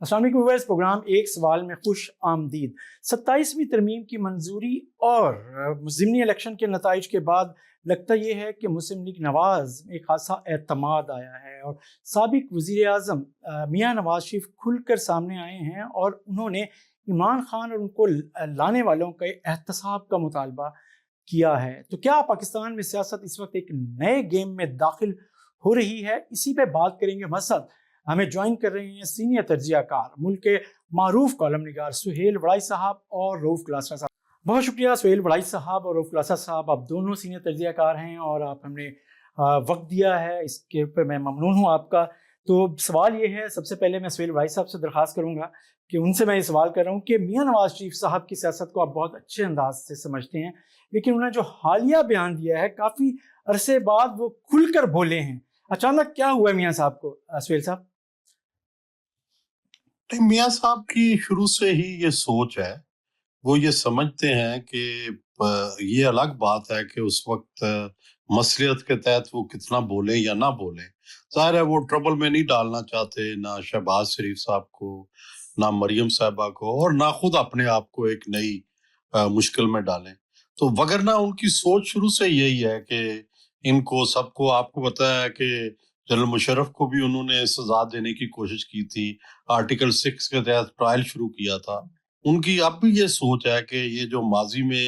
السلام علیکم viewers, programme ایک سوال میں خوش آمدید۔ 27ویں ترمیم کی منظوری اور ضمنی الیکشن کے نتائج کے بعد لگتا یہ ہے کہ مسلم لیگ نواز میں ایک خاصا اعتماد آیا ہے اور سابق وزیر اعظم میاں نواز شریف کھل کر سامنے آئے ہیں اور انہوں نے عمران خان اور ان کو لانے والوں کے احتساب کا مطالبہ کیا ہے۔ تو کیا پاکستان میں سیاست اس وقت ایک نئے گیم میں داخل ہو رہی ہے؟ اسی پہ بات کریں گے۔ ہمارے ہمیں جوائن کر رہے ہیں سینئر تجزیہ کار، ملک کے معروف کالم نگار سہیل وڑائی صاحب اور رؤف کلاسرا صاحب۔ بہت شکریہ سہیل وڑائی صاحب اور رؤف کلاسرا صاحب، آپ دونوں سینئر تجزیہ کار ہیں اور آپ ہم نے وقت دیا ہے، اس کے اوپر میں ممنون ہوں آپ کا۔ تو سوال یہ ہے، سب سے پہلے میں سہیل وڑائی صاحب سے درخواست کروں گا کہ ان سے میں یہ سوال کر رہا ہوں کہ میاں نواز شریف صاحب کی سیاست کو آپ بہت اچھے انداز سے سمجھتے ہیں، لیکن انہوں نے جو حالیہ بیان دیا ہے کافی عرصے بعد وہ کھل کر بولے ہیں، اچانک کیا ہوا ہے میاں صاحب کو؟ سہیل صاحب۔ میاں صاحب کی شروع سے ہی یہ سوچ ہے، وہ یہ سمجھتے ہیں کہ یہ الگ بات ہے کہ اس وقت مصلیحت کے تحت وہ کتنا بولیں یا نہ بولیں۔ ظاہر ہے وہ ٹربل میں نہیں ڈالنا چاہتے، نہ شہباز شریف صاحب کو، نہ مریم صاحبہ کو، اور نہ خود اپنے آپ کو ایک نئی مشکل میں ڈالیں۔ تو وگرنہ ان کی سوچ شروع سے یہی ہے کہ ان کو سب کو، آپ کو پتا ہے کہ جنرل مشرف کو بھی انہوں نے سزا دینے کی کوشش کی تھی، آرٹیکل 6 کے تحت ٹرائل شروع کیا تھا۔ ان کی اب بھی یہ سوچ ہے کہ یہ جو ماضی میں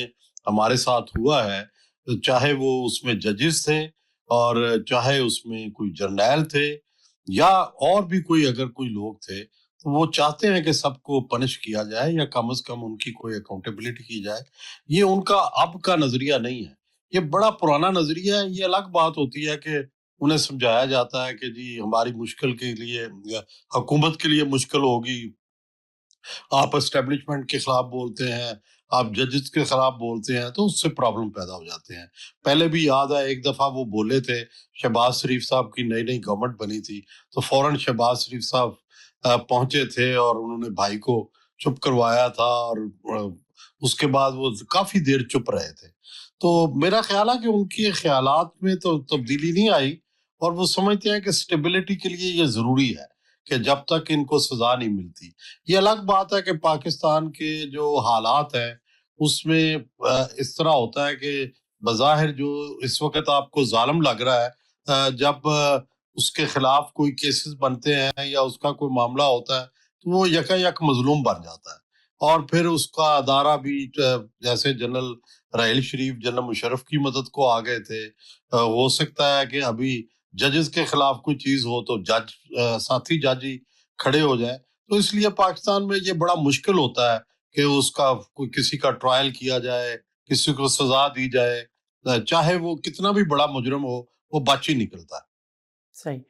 ہمارے ساتھ ہوا ہے، چاہے وہ اس میں ججز تھے اور چاہے اس میں کوئی جرنیل تھے یا اور بھی کوئی اگر کوئی لوگ تھے، تو وہ چاہتے ہیں کہ سب کو پنش کیا جائے یا کم از کم ان کی کوئی اکاؤنٹیبلٹی کی جائے۔ یہ ان کا اب کا نظریہ نہیں ہے، یہ بڑا پرانا نظریہ ہے۔ یہ الگ بات ہوتی ہے کہ انہیں سمجھایا جاتا ہے کہ جی ہماری مشکل کے لیے، حکومت کے لیے مشکل ہوگی، آپ اسٹیبلشمنٹ کے خلاف بولتے ہیں، آپ ججز کے خلاف بولتے ہیں، تو اس سے پرابلم پیدا ہو جاتے ہیں۔ پہلے بھی یاد ہے ایک دفعہ وہ بولے تھے، شہباز شریف صاحب کی نئی نئی گورنمنٹ بنی تھی، تو فوراً شہباز شریف صاحب پہنچے تھے اور انہوں نے بھائی کو چپ کروایا تھا، اور اس کے بعد وہ کافی دیر چپ رہے تھے۔ تو میرا خیال ہے کہ ان کے خیالات میں تو تبدیلی نہیں آئی، اور وہ سمجھتے ہیں کہ اسٹیبلٹی کے لیے یہ ضروری ہے کہ جب تک ان کو سزا نہیں ملتی۔ یہ الگ بات ہے کہ پاکستان کے جو حالات ہیں اس میں اس طرح ہوتا ہے کہ بظاہر جو اس وقت آپ کو ظالم لگ رہا ہے، جب اس کے خلاف کوئی کیسز بنتے ہیں یا اس کا کوئی معاملہ ہوتا ہے تو وہ یکا یک مظلوم بن جاتا ہے، اور پھر اس کا ادارہ بھی، جیسے جنرل راحیل شریف جنرل مشرف کی مدد کو آ گئے تھے، ہو سکتا ہے کہ ابھی ججز کے خلاف کوئی چیز ہو تو جج، ساتھی جج ہی کھڑے ہو جائیں۔ تو اس لیے پاکستان میں یہ بڑا مشکل ہوتا ہے کہ اس کا کوئی کسی کا ٹرائل کیا جائے، کسی کو سزا دی جائے، چاہے وہ کتنا بھی بڑا مجرم ہو، وہ بچ ہی نکلتا ہے۔ صحیح۔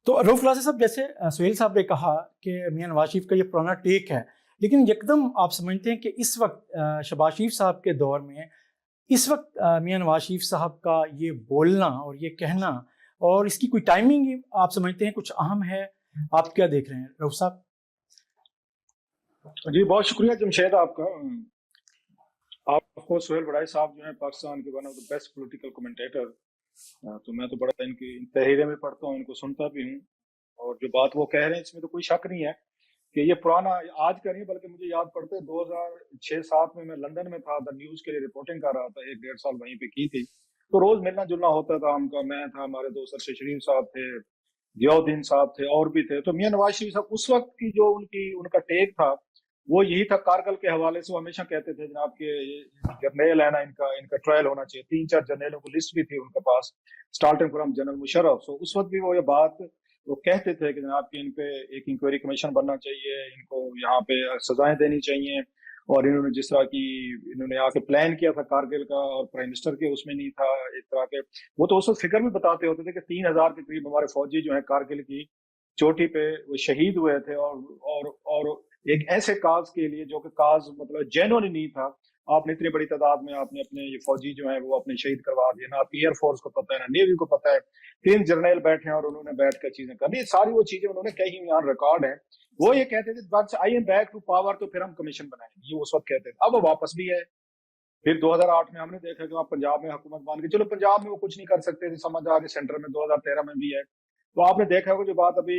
تو رؤف کلاسرا صاحب، جیسے سہیل صاحب نے کہا کہ میاں نواز شریف کا یہ پرانا ٹیک ہے، لیکن یکدم آپ سمجھتے ہیں کہ اس وقت شہباز شریف صاحب کے دور میں اس وقت میاں نواز شریف صاحب کا یہ بولنا اور یہ کہنا اور اس کی کوئی ٹائمنگ آپ سمجھتے ہیں کچھ اہم ہے؟ آپ کیا دیکھ رہے ہیں رؤف صاحب؟ جی بہت شکریہ جمشید آپ کا۔ آپ کو سہیل وڑائی صاحب جو ہیں پاکستان کے one of the best political commentator, تو میں تو بڑا ان کی تحریریں میں پڑھتا ہوں، ان کو سنتا بھی ہوں، اور جو بات وہ کہہ رہے ہیں اس میں تو کوئی شک نہیں ہے کہ یہ پرانا آج کا نہیں، بلکہ مجھے یاد پڑتے 2006-07 میں لندن میں تھا، دا نیوز کے لیے رپورٹنگ کر رہا تھا، 1-1.5 سال وہیں پہ کی تھی، تو روز ملنا جلنا ہوتا تھا ہم کا، میں تھا، ہمارے دوست ارشد شریف صاحب تھے، ضیاء الدین صاحب تھے، اور بھی تھے۔ تو میاں نواز شریف صاحب اس وقت کی جو ان کا ٹیک تھا وہ یہی تھا، کارگل کے حوالے سے وہ ہمیشہ کہتے تھے جناب کہ جرنیل ہے نا، ان کا ٹرائل ہونا چاہیے، 3-4 جرنیلوں کی لسٹ بھی تھی ان کے پاس، اسٹارٹنگ فرام جنرل مشرف۔ سو اس وقت بھی وہ یہ بات وہ کہتے تھے کہ جناب کہ ان پہ ایک انکوائری کمیشن بننا چاہیے، ان کو یہاں پہ سزائیں دینی چاہیے، اور انہوں نے جس طرح کی انہوں نے آ کے پلان کیا تھا کارگل کا، اور پرائم منسٹر کے اس میں نہیں تھا ایک طرح کے، وہ تو اس وقت فگر بھی بتاتے ہوتے تھے کہ 3000 کے قریب ہمارے فوجی جو ہیں کارگل کی چوٹی پہ وہ شہید ہوئے تھے، اور ایک ایسے کاز کے لیے جو کہ کاز مطلب جینوئن نہیں تھا، آپ نے اتنی بڑی تعداد میں آپ نے اپنے یہ فوجی جو ہیں وہ اپنے شہید کروا دیے، نہ آپ ایئر فورس کو پتہ ہے نہ نیوی کو پتہ ہے، 3 جرنیل بیٹھے ہیں اور انہوں نے بیٹھ کر چیزیں کرنی، ساری وہ چیزیں انہوں نے کہیں یہاں ریکارڈ ہیں۔ وہ یہ کہتے تھے once I am back to power تو پھر ہم کمیشن بنائیں گے، یہ اس وقت کہتے تھے۔ اب وہ واپس بھی ہے، پھر 2008 میں ہم نے دیکھا کہ وہاں پنجاب میں حکومت بن گئی، چلو پنجاب میں وہ کچھ نہیں کر سکتے تھے، سمجھ آ گئی، سینٹر میں 2013 میں بھی ہے۔ تو آپ نے دیکھا کہ جو بات ابھی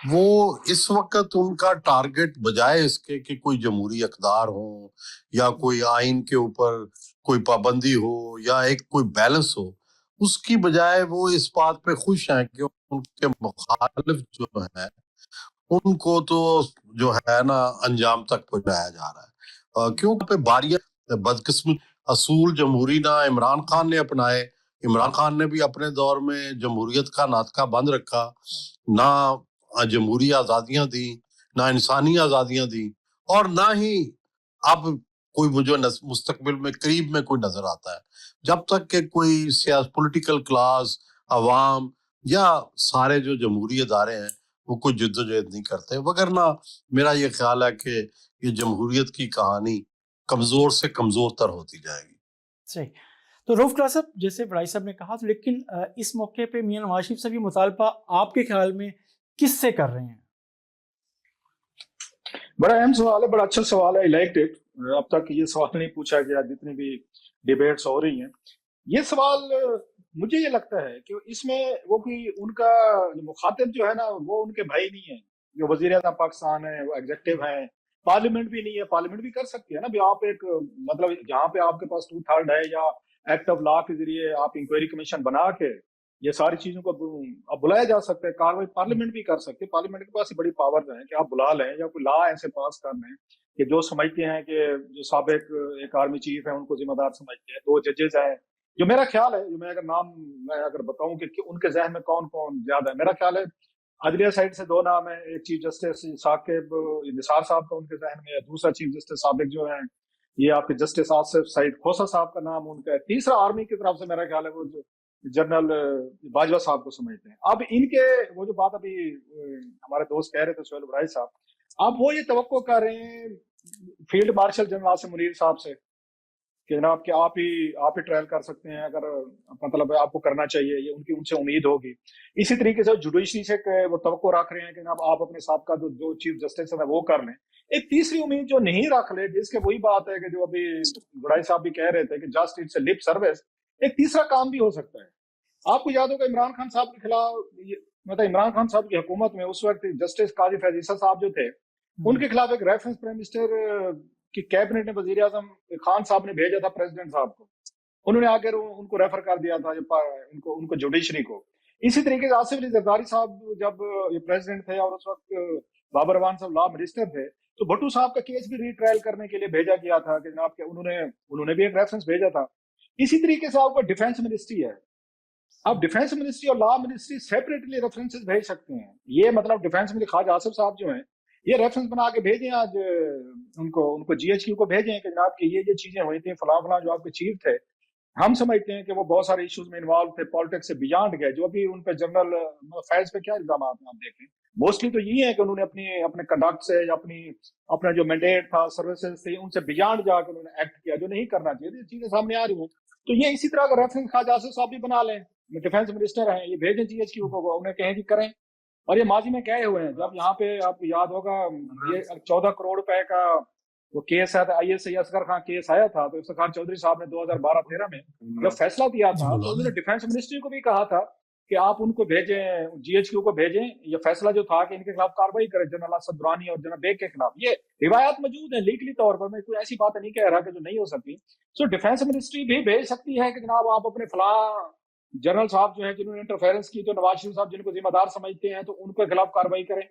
وہ اس وقت ان کا ٹارگٹ بجائے اس کے کہ کوئی جمہوری اقدار ہو یا کوئی آئین کے اوپر کوئی پابندی ہو یا ایک کوئی بیلنس ہو، اس کی بجائے وہ اس بات پہ خوش ہیں کہ ان کے مخالف جو ہیں ان کو تو جو ہے نا انجام تک پہنچایا جا رہا ہے، کیونکہ پہ باریاں بدقسمت اصول جمہوری نہ عمران خان نے اپنائے. عمران خان نے بھی اپنے دور میں جمہوریت کا ناطقہ بند رکھا، نہ جمہوری آزادیاں دی، نہ انسانی آزادیاں دی، اور نہ ہی اب کوئی مجھے مستقبل میں قریب میں کوئی نظر آتا ہے. جب تک کہ کوئی پولیٹیکل کلاس، عوام یا سارے جو جمہوری ادارے ہیں وہ کوئی جد و جہد نہیں کرتے، وگرنہ میرا یہ خیال ہے کہ یہ جمہوریت کی کہانی کمزور سے کمزور تر ہوتی جائے گی. صحیح. تو روف کلاس صاحب، جیسے بڑائی صاحب نے کہا، لیکن اس موقع پہ میاں نواز شریف سے بھی مطالبہ آپ کے خیال میں کس سے کر رہے ہیں؟ بڑا اہم سوال ہے، بڑا اچھا سوال ہے. الیکٹڈ اب تک یہ سوال نہیں پوچھا گیا جتنی بھی ڈیبیٹس ہو رہی ہیں. یہ سوال مجھے یہ لگتا ہے کہ اس میں وہ کوئی ان کا مخاطب جو ہے نا وہ ان کے بھائی نہیں ہیں. جو وزیر اعظم پاکستان ہے وہ ایگزیکٹو ہیں، پارلیمنٹ بھی نہیں ہے. پارلیمنٹ بھی کر سکتی ہے نا بھی، آپ ایک مطلب جہاں پہ آپ کے پاس 2/3 ہے یا ایکٹ آف لا کے ذریعے آپ انکوائری کمیشن بنا کے یہ ساری چیزوں کو اب بلایا جا سکتا ہے. کاروائی پارلیمنٹ بھی کر سکتے. پارلیمنٹ کے پاس بڑی پاور ہیں کہ آپ بلا لیں یا کوئی لا ایسے پاس کر لیں کہ جو سمجھتے ہیں کہ جو سابق ایک آرمی چیف ہے ان کو ذمہ دار سمجھتے ہیں. 2 ججز ہیں جو میرا خیال ہے، جو میں اگر نام میں اگر بتاؤں کہ ان کے ذہن میں کون کون زیادہ ہے، میرا خیال ہے عدلیہ سائڈ سے 2 نام ہیں. ایک چیف جسٹس ثاقب نثار صاحب کا ان کے ذہن میں ہے، دوسرا چیف جسٹس سابق جو ہیں یہ آپ کے جسٹس آصف سعید کھوسہ صاحب کا نام ان کا ہے. تیسرا آرمی کی طرف سے میرا خیال ہے وہ جو جنرل باجوہ صاحب کو سمجھتے ہیں. اب ان کے وہ جو بات ابھی ہمارے دوست کہہ رہے تھے سہیل وڑائی صاحب، اب وہ یہ توقع کر رہے ہیں field marshal general Asim Munir صاحب سے کہ جناب کہ آپ ہی ٹرائل کر سکتے ہیں، اگر مطلب آپ کو کرنا چاہیے، یہ ان سے امید ہوگی. اسی طریقے سے جوڈیشری سے وہ توقع رکھ رہے ہیں کہ جناب آپ اپنے سابقہ جو چیف جسٹس ہے وہ کر لیں. ایک تیسری امید جو نہیں رکھ لے، جس کے وہی بات ہے کہ جو ابھی وڑائی صاحب بھی کہہ رہے تھے کہ just it's a lip service, ایک تیسرا کام بھی ہو سکتا ہے. آپ کو یاد ہوگا عمران خان صاحب کے خلاف، مطلب عمران خان صاحب کی حکومت میں اس وقت جسٹس قاضی فیض عیسیٰ صاحب جو تھے ان کے خلاف ایک ریفرنس پرائم منسٹر کی کیبنٹ نے وزیر اعظم خان صاحب نے بھیجا تھا پریزیڈنٹ صاحب کو. انہوں نے آ کر ان کو ریفر کر دیا تھا ان کو جوڈیشری کو. اسی طریقے سے آصف علی زرداری صاحب جب یہ پریزیڈنٹ تھے اور اس وقت بابر اعوان صاحب لا منسٹر تھے تو بھٹو صاحب کا کیس بھی ری ٹرائل کرنے کے لیے بھیجا گیا تھا کہ جناب کہ انہوں نے بھی ایک ریفرنس بھیجا تھا. اسی طریقے سے آپ کو ڈیفینس منسٹری ہے، آپ ڈیفینس منسٹری اور لا منسٹری سیپریٹلی ریفرنسز بھیج سکتے ہیں. یہ مطلب ڈیفینس منسٹری خواجہ آصف صاحب جو ہیں یہ ریفرنس بنا کے بھیجیں آج ان کو جی ایچ کیو کو بھیجیں کہ جناب کہ یہ چیزیں ہوئی تھیں، فلاں فلاں جو آپ کے چیف تھے ہم سمجھتے ہیں کہ وہ بہت سارے ایشوز میں انوالو تھے، پالیٹکس سے بیانڈ گئے. جو بھی ان پہ جنرل فیض پہ کیا الزامات ہیں آپ دیکھیں، موسٹلی تو یہ ہے کہ انہوں نے اپنے کنڈکٹ سے یا اپنا جو مینڈیٹ تھا سروسز تھی ان سے بیانڈ جا کے انہوں نے ایکٹ کیا جو نہیں کرنا چاہیے. یہ چیزیں سامنے آ رہی ہیں. تو یہ اسی طرح کا ریفرنس خواجہ آصف صاحب بھی بنا لیں، ڈیفینس منسٹر ہیں، یہ بھیجیں جی ایچ کیو کو، انہیں کہیں کہ کریں. اور یہ ماضی میں کہے ہوئے ہیں، جب یہاں پہ آپ کو یاد ہوگا یہ 14 کروڑ روپے کا وہ کیس ہے I S Asghar Khan case آیا تھا تو افتخار چودھری صاحب نے 2012-13 میں جب فیصلہ دیا تھا تو انہوں نے ڈیفینس منسٹری کو بھی کہا تھا کہ آپ ان کو بھیجیں، جی ایچ کیو کو بھیجیں، یہ فیصلہ جو تھا کہ ان کے خلاف کاروائی کریں جنرل اسد درانی اور جناب بیگ کے خلاف. یہ روایات موجود ہیں لیگلی طور پر، میں کوئی ایسی بات نہیں کہہ رہا کہ جو نہیں ہو سکتی. سو ڈیفینس منسٹری بھی بھیج سکتی ہے کہ جناب آپ اپنے فلاں جنرل صاحب جو ہیں جنہوں نے انٹرفیئرنس کی تو نواز شریف صاحب جن کو ذمہ دار سمجھتے ہیں تو ان کے خلاف کاروائی کریں.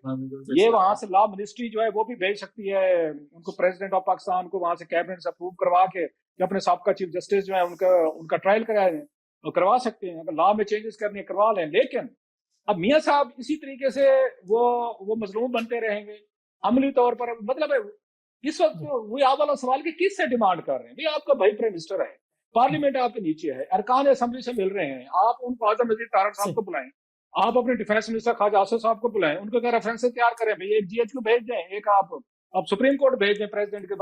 یہ وہاں سے لا منسٹری جو ہے وہ بھی بھیج سکتی ہے ان کو، پریزیڈنٹ آف پاکستان کو وہاں سے کیبنٹ سے اپروو کروا کے کہ اپنے سابقہ چیف جسٹس جو ہے ان کا ٹرائل کروا سکتے ہیں. اگر لا میں چینجز کرنے کروا لیں. لیکن اب میاں صاحب اسی طریقے سے وہ مظلوم بنتے رہیں گے عملی طور پر. مطلب اس وقت وہ آپ والا سوال کہ کس سے ڈیمانڈ کر رہے ہیں؟ بھائی آپ کا بھائی پرائم منسٹر ہے، پارلیمنٹ آپ کے نیچے ہے، ارکان اسمبلی سے مل رہے ہیں، آپ ان کو اعظم وزیر طارق صاحب کو بلائیں، آپ اپنے ڈیفینس منسٹر خواجہ آصف صاحب کو بلائیں، ان کو کیا ریفرنس تیار کریں. بھائی ایک جی ایچ کو بھیج دیں، ایک آپ سپریم کورٹ بھیج دیں پریزیڈنٹ کے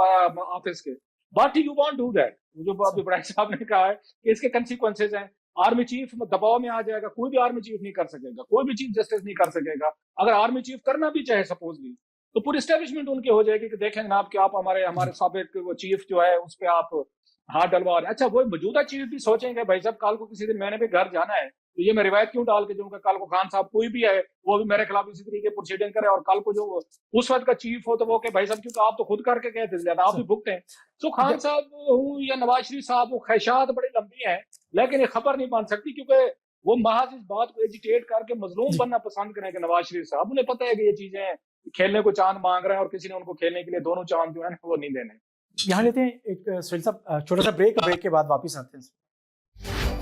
آفس کے. But you want do that. جو ابھی ابراہیم صاحب نے کہا ہے کہ اس کے کنسیکوینسز ہیں. آرمی چیف دباؤ میں آ جائے گا، کوئی بھی آرمی چیف نہیں کر سکے گا، کوئی بھی چیف جسٹس نہیں کر سکے گا. اگر آرمی چیف کرنا بھی چاہے سپوزلی تو پوری اسٹیبلشمنٹ ان کی ہو جائے گی کہ دیکھیں جناب کہ آپ ہمارے سابق وہ چیف جو ہے اس پہ آپ ہاں ڈلوا رہے ہیں. اچھا وہ موجودہ چیف بھی سوچیں گے بھائی صاحب کل کو کسی دن میں نے بھی گھر جانا ہے تو یہ میں روایت کیوں ڈال کے دوں گا, کل کو خان صاحب کوئی بھی ہے وہ بھی میرے خلاف اسی طریقے پروسیڈنگ کرے, اور کل کو جو اس وقت کا چیف ہو تو وہ کہ بھائی صاحب کیونکہ آپ تو خود کر کے گئے تھے زیادہ آپ بھی بھگتے ہیں. تو خان صاحب ہوں یا نواز شریف صاحب, وہ خواہشات بڑی لمبی ہیں لیکن یہ خبر نہیں بن سکتی کیونکہ وہ محض اس بات کو ایجیٹیٹ کر کے مظلوم بننا پسند کریں کہ نواز شریف صاحب انہیں پتہ ہے کہ یہ چیزیں کھیلنے کو چاند مانگ رہے ہیں اور کسی نے ان کو کھیلنے کے لیے دونوں چاند جو ہیں وہ نہیں دینے. یہاں لیتے ہیں ایک سہیل صاحب چھوٹا سا بریک کے بعد واپس آتے ہیں.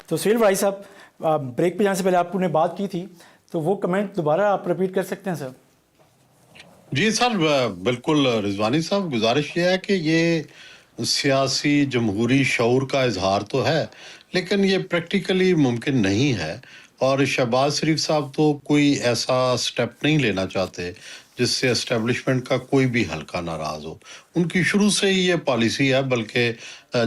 تو سہیل بھائی صاحب بریک پہ جانے سے پہلے آپ نے بات کی تھی تو وہ کمنٹ دوبارہ آپ ریپیٹ کر سکتے ہیں سر؟ جی سر بالکل رضوانی صاحب, گزارش یہ ہے کہ یہ سیاسی جمہوری شعور کا اظہار تو ہے لیکن یہ پریکٹیکلی ممکن نہیں ہے, اور شہباز شریف صاحب تو کوئی ایسا سٹیپ نہیں لینا چاہتے جس سے اسٹیبلشمنٹ کا کوئی بھی حلقہ ناراض ہو. ان کی شروع سے ہی یہ پالیسی ہے, بلکہ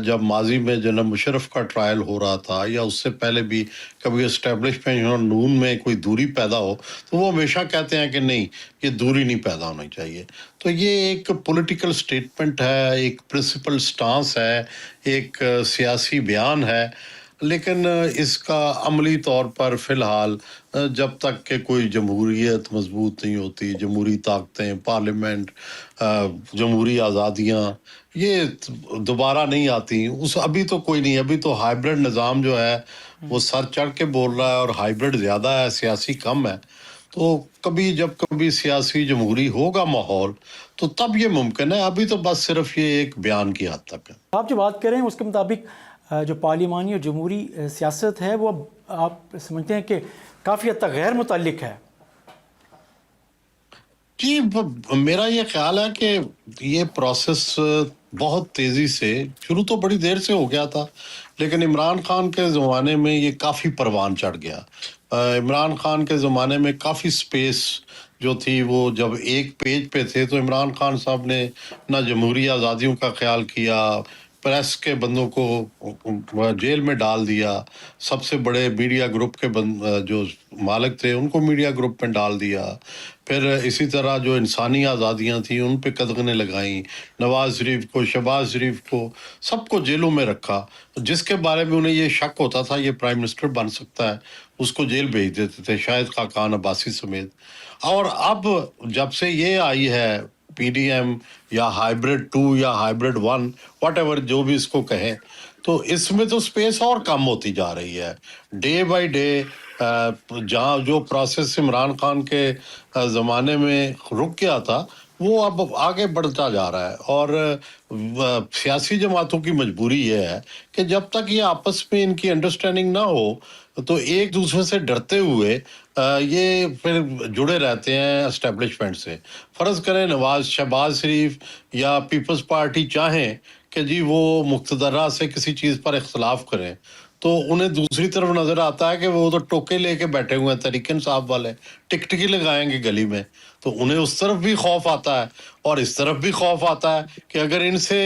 جب ماضی میں جناب مشرف کا ٹرائل ہو رہا تھا یا اس سے پہلے بھی کبھی اسٹیبلشمنٹ اور نون میں کوئی دوری پیدا ہو تو وہ ہمیشہ کہتے ہیں کہ نہیں یہ دوری نہیں پیدا ہونی چاہیے. تو یہ ایک پولیٹیکل سٹیٹمنٹ ہے, ایک پرنسپل سٹانس ہے, ایک سیاسی بیان ہے, لیکن اس کا عملی طور پر فی الحال جب تک کہ کوئی جمہوریت مضبوط نہیں ہوتی, جمہوری طاقتیں, پارلیمنٹ, جمہوری آزادیاں یہ دوبارہ نہیں آتی, ابھی تو کوئی نہیں. ابھی تو ہائیبرڈ نظام جو ہے وہ سر چڑھ کے بول رہا ہے اور ہائیبرڈ زیادہ ہے, سیاسی کم ہے. تو جب کبھی سیاسی جمہوری ہوگا ماحول تو تب یہ ممکن ہے, ابھی تو بس صرف یہ ایک بیان کی حد تک ہے. آپ جو بات کریں اس کے مطابق جو پارلیمانی اور جمہوری سیاست ہے وہ آپ سمجھتے ہیں کہ کافی حد تک غیر متعلق ہے؟ جی میرا یہ خیال ہے کہ یہ پروسیس بہت تیزی سے شروع تو بڑی دیر سے ہو گیا تھا لیکن عمران خان کے زمانے میں یہ کافی پروان چڑھ گیا. عمران خان کے زمانے میں کافی سپیس جو تھی وہ جب ایک پیج پہ تھے تو عمران خان صاحب نے نہ جمہوری آزادیوں کا خیال کیا, پریس کے بندوں کو جیل میں ڈال دیا, سب سے بڑے میڈیا گروپ کے جو مالک تھے ان کو میڈیا گروپ میں ڈال دیا, پھر اسی طرح جو انسانی آزادیاں تھیں ان پہ قدغنیں لگائیں, نواز شریف کو, شہباز شریف کو, سب کو جیلوں میں رکھا. جس کے بارے میں انہیں یہ شک ہوتا تھا یہ پرائم منسٹر بن سکتا ہے اس کو جیل بھیج دیتے تھے, شاہد خاقان عباسی سمیت. اور اب جب سے یہ آئی ہے پی ڈی ایم یا ہائیبرڈ 2 یا ہائیبرڈ 1 واٹ ایور جو بھی اس کو کہیں, تو اس میں تو سپیس اور کم ہوتی جا رہی ہے ڈے بائی ڈے. جہاں جو پروسیس عمران خان کے زمانے میں رک گیا تھا وہ اب آگے بڑھتا جا رہا ہے, اور سیاسی جماعتوں کی مجبوری یہ ہے کہ جب تک یہ آپس میں ان کی انڈرسٹینڈنگ نہ ہو تو ایک دوسرے سے ڈرتے ہوئے یہ پھر جڑے رہتے ہیں اسٹیبلشمنٹ سے. فرض کریں شہباز شریف یا پیپلز پارٹی چاہیں کہ جی وہ مقتدرہ سے کسی چیز پر اختلاف کریں تو انہیں دوسری طرف نظر آتا ہے کہ وہ تو ٹوکے لے کے بیٹھے ہوئے ہیں تحریک انصاف والے, ٹکٹکی لگائیں گے گلی میں, تو انہیں اس طرف بھی خوف آتا ہے اور اس طرف بھی خوف آتا ہے کہ اگر ان سے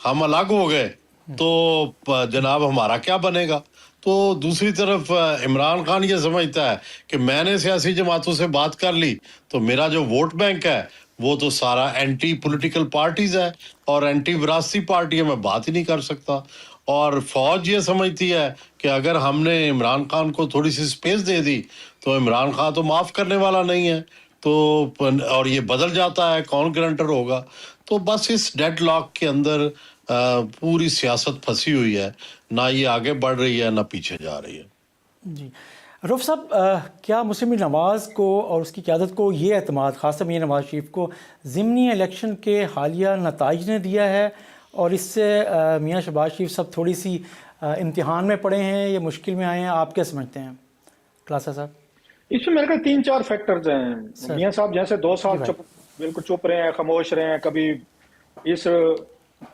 ہم الگ ہو گئے تو جناب ہمارا کیا بنے گا. تو دوسری طرف عمران خان یہ سمجھتا ہے کہ میں نے سیاسی جماعتوں سے بات کر لی تو میرا جو ووٹ بینک ہے وہ تو سارا اینٹی پولیٹیکل پارٹیز ہے اور اینٹی وراثتی پارٹی ہے, میں بات ہی نہیں کر سکتا. اور فوج یہ سمجھتی ہے کہ اگر ہم نے عمران خان کو تھوڑی سی سپیس دے دی تو عمران خان تو معاف کرنے والا نہیں ہے, تو اور یہ بدل جاتا ہے کون گرانٹر ہوگا. تو بس اس ڈیڈ لاک کے اندر پوری سیاست پھنسی ہوئی ہے, نہ یہ آگے بڑھ رہی ہے نہ پیچھے جا رہی ہے. جی رؤف صاحب, کیا مسلم لیگ نواز کو اور اس کی قیادت کو یہ اعتماد خاصہ میاں نواز شریف کو ضمنی الیکشن کے حالیہ نتائج نے دیا ہے, اور اس سے میاں شہباز شریف صاحب تھوڑی سی امتحان میں پڑے ہیں یا مشکل میں آئے ہیں, آپ کیا سمجھتے ہیں خلاصہ صاحب؟ اس میں میرے خیال 3-4 فیکٹرز ہیں. میاں صاحب جیسے 2 سال بالکل چپ رہے ہیں, خاموش رہے ہیں, کبھی اس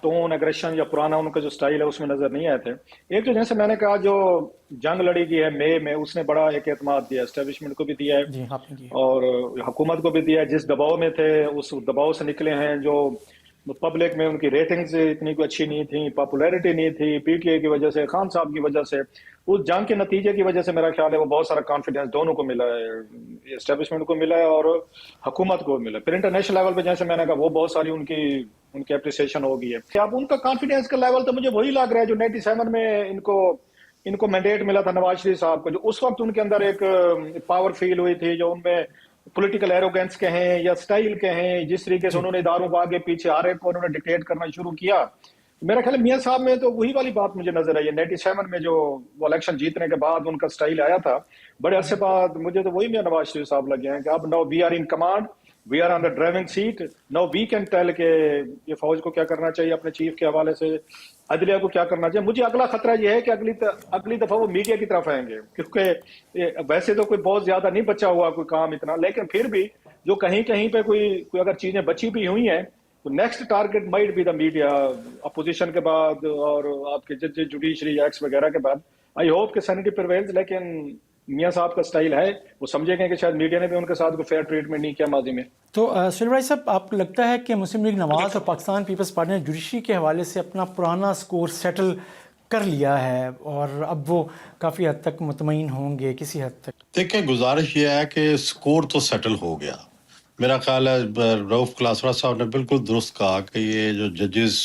ٹون اگریشن یا پرانا ان کا جو سٹائل ہے اس میں نظر نہیں آئے تھے. ایک تو جیسے میں نے کہا جو جنگ لڑی گئی ہے مئی میں اس نے بڑا ایک اعتماد دیا, اسٹیبلشمنٹ کو بھی دیا ہے اور حکومت کو بھی دیا ہے. جس دباؤ میں تھے اس دباؤ سے نکلے ہیں. جو پبلک میں ان کی ریٹنگز اتنی کوئی اچھی نہیں تھی, پاپولیرٹی نہیں تھی, پی ٹی اے کی وجہ سے, خان صاحب کی وجہ سے, اس جنگ کے نتیجے کی وجہ سے میرا خیال ہے وہ بہت سارا کانفیڈنس دونوں کو ملا ہے, اسٹیبلشمنٹ کو ملا ہے اور حکومت کو ملا. پھر انٹرنیشنل لیول پہ جیسے میں نے کہا وہ بہت ساری ان کی ان کی اپریسیشن ہوگی ہے. اب ان کا کانفیڈینس کا لیول تو مجھے وہی لگ رہا ہے جو 97 میں ان کو مینڈیٹ ملا تھا نواز شریف صاحب کو, جو اس وقت ان کے اندر ایک پاور فیل ہوئی تھی, جو ان میں پولیٹیکل ایروگینس کہیں یا سٹائل کہیں, جس طریقے سے انہوں نے اداروں کو آگے پیچھے ہر ایک کو انہوں نے ڈکٹیٹ کرنا شروع کیا. میرا خیال ہے میاں صاحب میں تو وہی والی بات مجھے نظر آئی ہے 97 میں جو وہ الیکشن جیتنے کے بعد ان کا سٹائل آیا تھا, بڑے عرصے بعد مجھے تو وہی میاں نواز شریف صاحب لگے ہیں کہ اب now we are in command, we are on the driving seat, now we can tell کہ یہ فوج کو کیا کرنا چاہیے اپنے چیف کے حوالے سے, عدلیہ کو کیا کرنا چاہیے. مجھے اگلا خطرہ یہ ہے کہ اگلی دفعہ وہ میڈیا کی طرف آئیں گے, کیونکہ ویسے تو کوئی بہت زیادہ نہیں بچا ہوا کوئی کام اتنا, لیکن پھر بھی جو کہیں کہیں پہ کوئی اگر چیزیں بچی بھی ہوئی ہیں تو next target might be the media, opposition کے بعد اور آپ کے جوڈیشری ایکٹس وغیرہ کے بعد. آئی ہوپ کہ سینیٹی پرویلز, لیکن میاں صاحب کا سٹائل ہے, وہ سمجھے گئے کہ شاید میڈیا نے بھی ان کے ساتھ کوئی فیئر ٹریٹمنٹ نہیں کیا ماضی میں. تو سہیل بھائی صاحب, آپ کو لگتا ہے کہ مسلم لیگ نواز اور پاکستان پیپلز پارٹی نے جوڈیشری کے حوالے سے اپنا پرانا سکور سیٹل کر لیا ہے اور اب وہ کافی حد تک مطمئن ہوں گے کسی حد تک؟ دیکھیں, گزارش یہ ہے کہ سکور تو سیٹل ہو گیا. میرا خیال ہے رؤف کلاسرا صاحب نے بالکل درست کہا کہ یہ جو ججز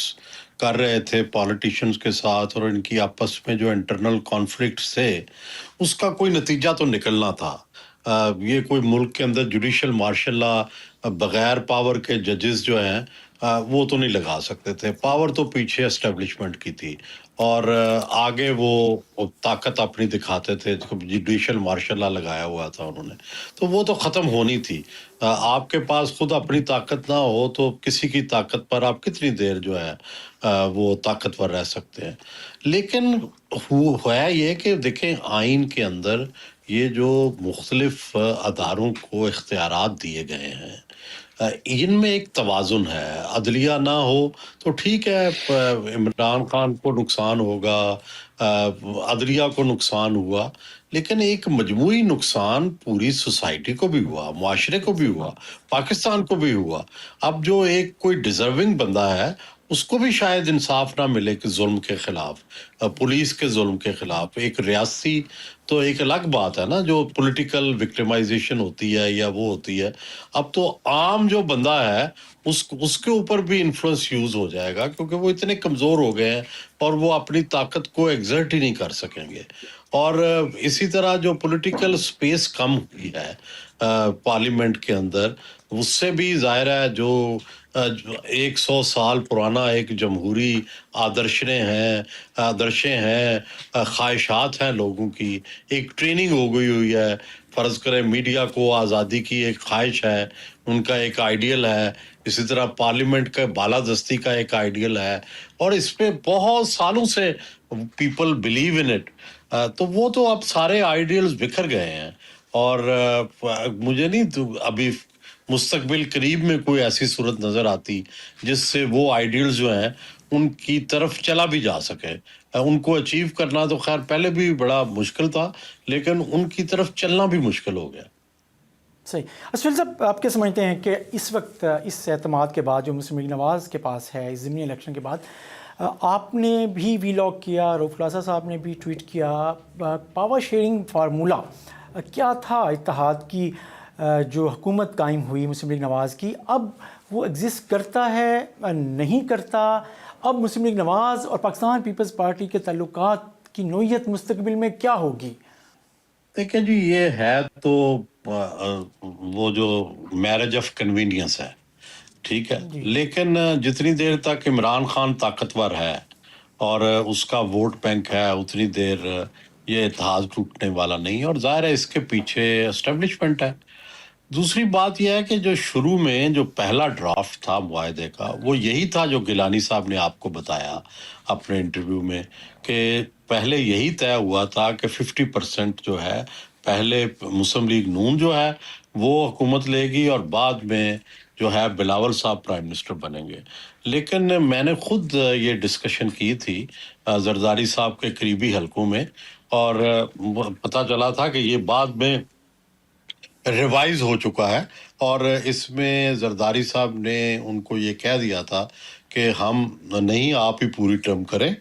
کر رہے تھے پالیٹیشنز کے ساتھ اور ان کی آپس میں جو انٹرنل کانفلکٹس تھے, اس کا کوئی نتیجہ تو نکلنا تھا. یہ کوئی ملک کے اندر جوڈیشل مارشل لا بغیر پاور کے ججز جو ہیں وہ تو نہیں لگا سکتے تھے. پاور تو پیچھے اسٹیبلشمنٹ کی تھی اور آگے وہ طاقت اپنی دکھاتے تھے. جوڈیشل مارشل لا لگایا ہوا تھا انہوں نے, تو وہ تو ختم ہونی تھی. آپ کے پاس خود اپنی طاقت نہ ہو تو کسی کی طاقت پر آپ کتنی دیر جو ہے وہ طاقتور رہ سکتے ہیں. لیکن ہے یہ کہ دیکھیں, آئین کے اندر یہ جو مختلف اداروں کو اختیارات دیے گئے ہیں ان میں ایک توازن ہے. عدلیہ نہ ہو تو ٹھیک ہے, عمران خان کو نقصان ہوگا, عدلیہ کو نقصان ہوا, لیکن ایک مجموعی نقصان پوری سوسائٹی کو بھی ہوا, معاشرے کو بھی ہوا, پاکستان کو بھی ہوا. اب جو ایک کوئی ڈیزرونگ بندہ ہے اس کو بھی شاید انصاف نہ ملے کہ ظلم کے خلاف, پولیس کے ظلم کے خلاف. ایک ریاستی تو ایک الگ بات ہے نا, جو پولیٹیکل وکٹمائزیشن ہوتی ہے یا وہ ہوتی ہے. اب تو عام جو بندہ ہے اس کے اوپر بھی انفلوئنس یوز ہو جائے گا, کیونکہ وہ اتنے کمزور ہو گئے ہیں اور وہ اپنی طاقت کو ایگزرٹ ہی نہیں کر سکیں گے. اور اسی طرح جو پولیٹیکل سپیس کم ہوئی ہے پارلیمنٹ کے اندر, اس سے بھی ظاہر ہے جو 100 سال پرانا ایک جمہوری آدرشیں ہیں, خواہشات ہیں لوگوں کی, ایک ٹریننگ ہو گئی ہوئی ہے. فرض کریں میڈیا کو آزادی کی ایک خواہش ہے, ان کا ایک آئیڈیل ہے. اسی طرح پارلیمنٹ کا بالادستی کا ایک آئیڈیل ہے, اور اس پہ بہت سالوں سے پیپل بلیو ان اٹ. تو وہ تو اب سارے آئیڈیلز بکھر گئے ہیں, اور مجھے نہیں ابھی مستقبل قریب میں کوئی ایسی صورت نظر آتی جس سے وہ آئیڈیلز جو ہیں ان کی طرف چلا بھی جا سکے. ان کو اچیو کرنا تو خیر پہلے بھی بڑا مشکل تھا, لیکن ان کی طرف چلنا بھی مشکل ہو گیا. صحیح. اسفل صاحب, آپ کیا سمجھتے ہیں کہ اس وقت اس اعتماد کے بعد جو مسلم لیگ نواز کے پاس ہے, اس ضمنی الیکشن کے بعد, آپ نے بھی ویلاگ کیا, رؤف کلاسرا صاحب نے بھی ٹویٹ کیا, پاور شیئرنگ فارمولا کیا تھا اتحاد کی جو حکومت قائم ہوئی مسلم لیگ نواز کی, اب وہ ایگزسٹ کرتا ہے نہیں کرتا؟ اب مسلم لیگ نواز اور پاکستان پیپلز پارٹی کے تعلقات کی نوعیت مستقبل میں کیا ہوگی؟ دیکھیں جی, یہ ہے تو وہ جو میرج آف کنوینئنس ہے, ٹھیک ہے, لیکن جتنی دیر تک عمران خان طاقتور ہے اور اس کا ووٹ بینک ہے اتنی دیر یہ اتحاد ٹوٹنے والا نہیں, اور ظاہر ہے اس کے پیچھے اسٹیبلشمنٹ ہے. دوسری بات یہ ہے کہ جو شروع میں جو پہلا ڈرافٹ تھا معاہدے کا وہ یہی تھا جو گیلانی صاحب نے آپ کو بتایا اپنے انٹرویو میں, کہ پہلے یہی طے ہوا تھا کہ 50% جو ہے پہلے مسلم لیگ نون جو ہے وہ حکومت لے گی اور بعد میں جو ہے بلاول صاحب پرائم منسٹر بنیں گے. لیکن میں نے خود یہ ڈسکشن کی تھی زرداری صاحب کے قریبی حلقوں میں, اور پتہ چلا تھا کہ یہ بعد میں ریوائز ہو چکا ہے, اور اس میں زرداری صاحب نے ان کو یہ کہہ دیا تھا کہ ہم نہیں, آپ ہی پوری ٹرم کریں,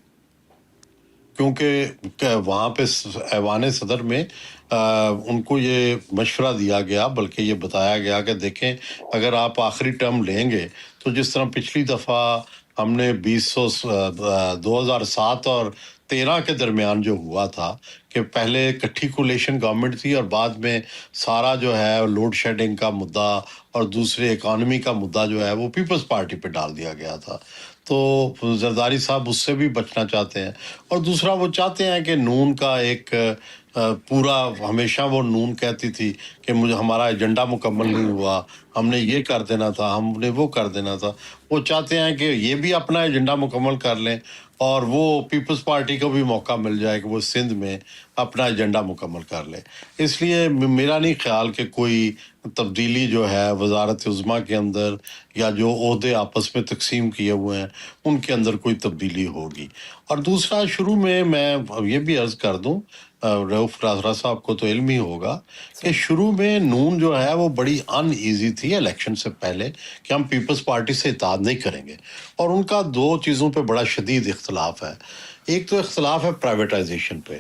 کیونکہ وہاں پہ ایوان صدر میں ان کو یہ مشورہ دیا گیا، بلکہ یہ بتایا گیا کہ دیکھیں اگر آپ آخری ٹرم لیں گے تو جس طرح پچھلی دفعہ ہم نے 2007 اور 13 کے درمیان جو ہوا تھا کہ پہلے اکٹھی کولیشن گورنمنٹ تھی اور بعد میں سارا جو ہے لوڈ شیڈنگ کا مدعا اور دوسرے اکانومی کا مدعا جو ہے وہ پیپلز پارٹی پہ ڈال دیا گیا تھا، تو زرداری صاحب اس سے بھی بچنا چاہتے ہیں۔ اور دوسرا وہ چاہتے ہیں کہ نون کا ایک پورا، ہمیشہ وہ نون کہتی تھی کہ مجھے ہمارا ایجنڈا مکمل نہیں ہوا، ہم نے یہ کر دینا تھا، ہم نے وہ کر دینا تھا۔ وہ چاہتے ہیں کہ یہ بھی اپنا ایجنڈا مکمل کر لیں اور وہ پیپلز پارٹی کو بھی موقع مل جائے کہ وہ سندھ میں اپنا ایجنڈا مکمل کر لے۔ اس لیے میرا نہیں خیال کہ کوئی تبدیلی جو ہے وزارت عظمیٰ کے اندر یا جو عہدے آپس میں تقسیم کیے ہوئے ہیں ان کے اندر کوئی تبدیلی ہوگی۔ اور دوسرا، شروع میں یہ بھی عرض کر دوں، رؤف رازرا صاحب کو تو علم ہی ہوگا کہ شروع میں نون جو ہے وہ بڑی ان ایزی تھی الیکشن سے پہلے کہ ہم پیپلز پارٹی سے اتحاد نہیں کریں گے، اور ان کا دو چیزوں پہ بڑا شدید اختلاف ہے۔ ایک تو اختلاف ہے پرائیویٹائزیشن پہ،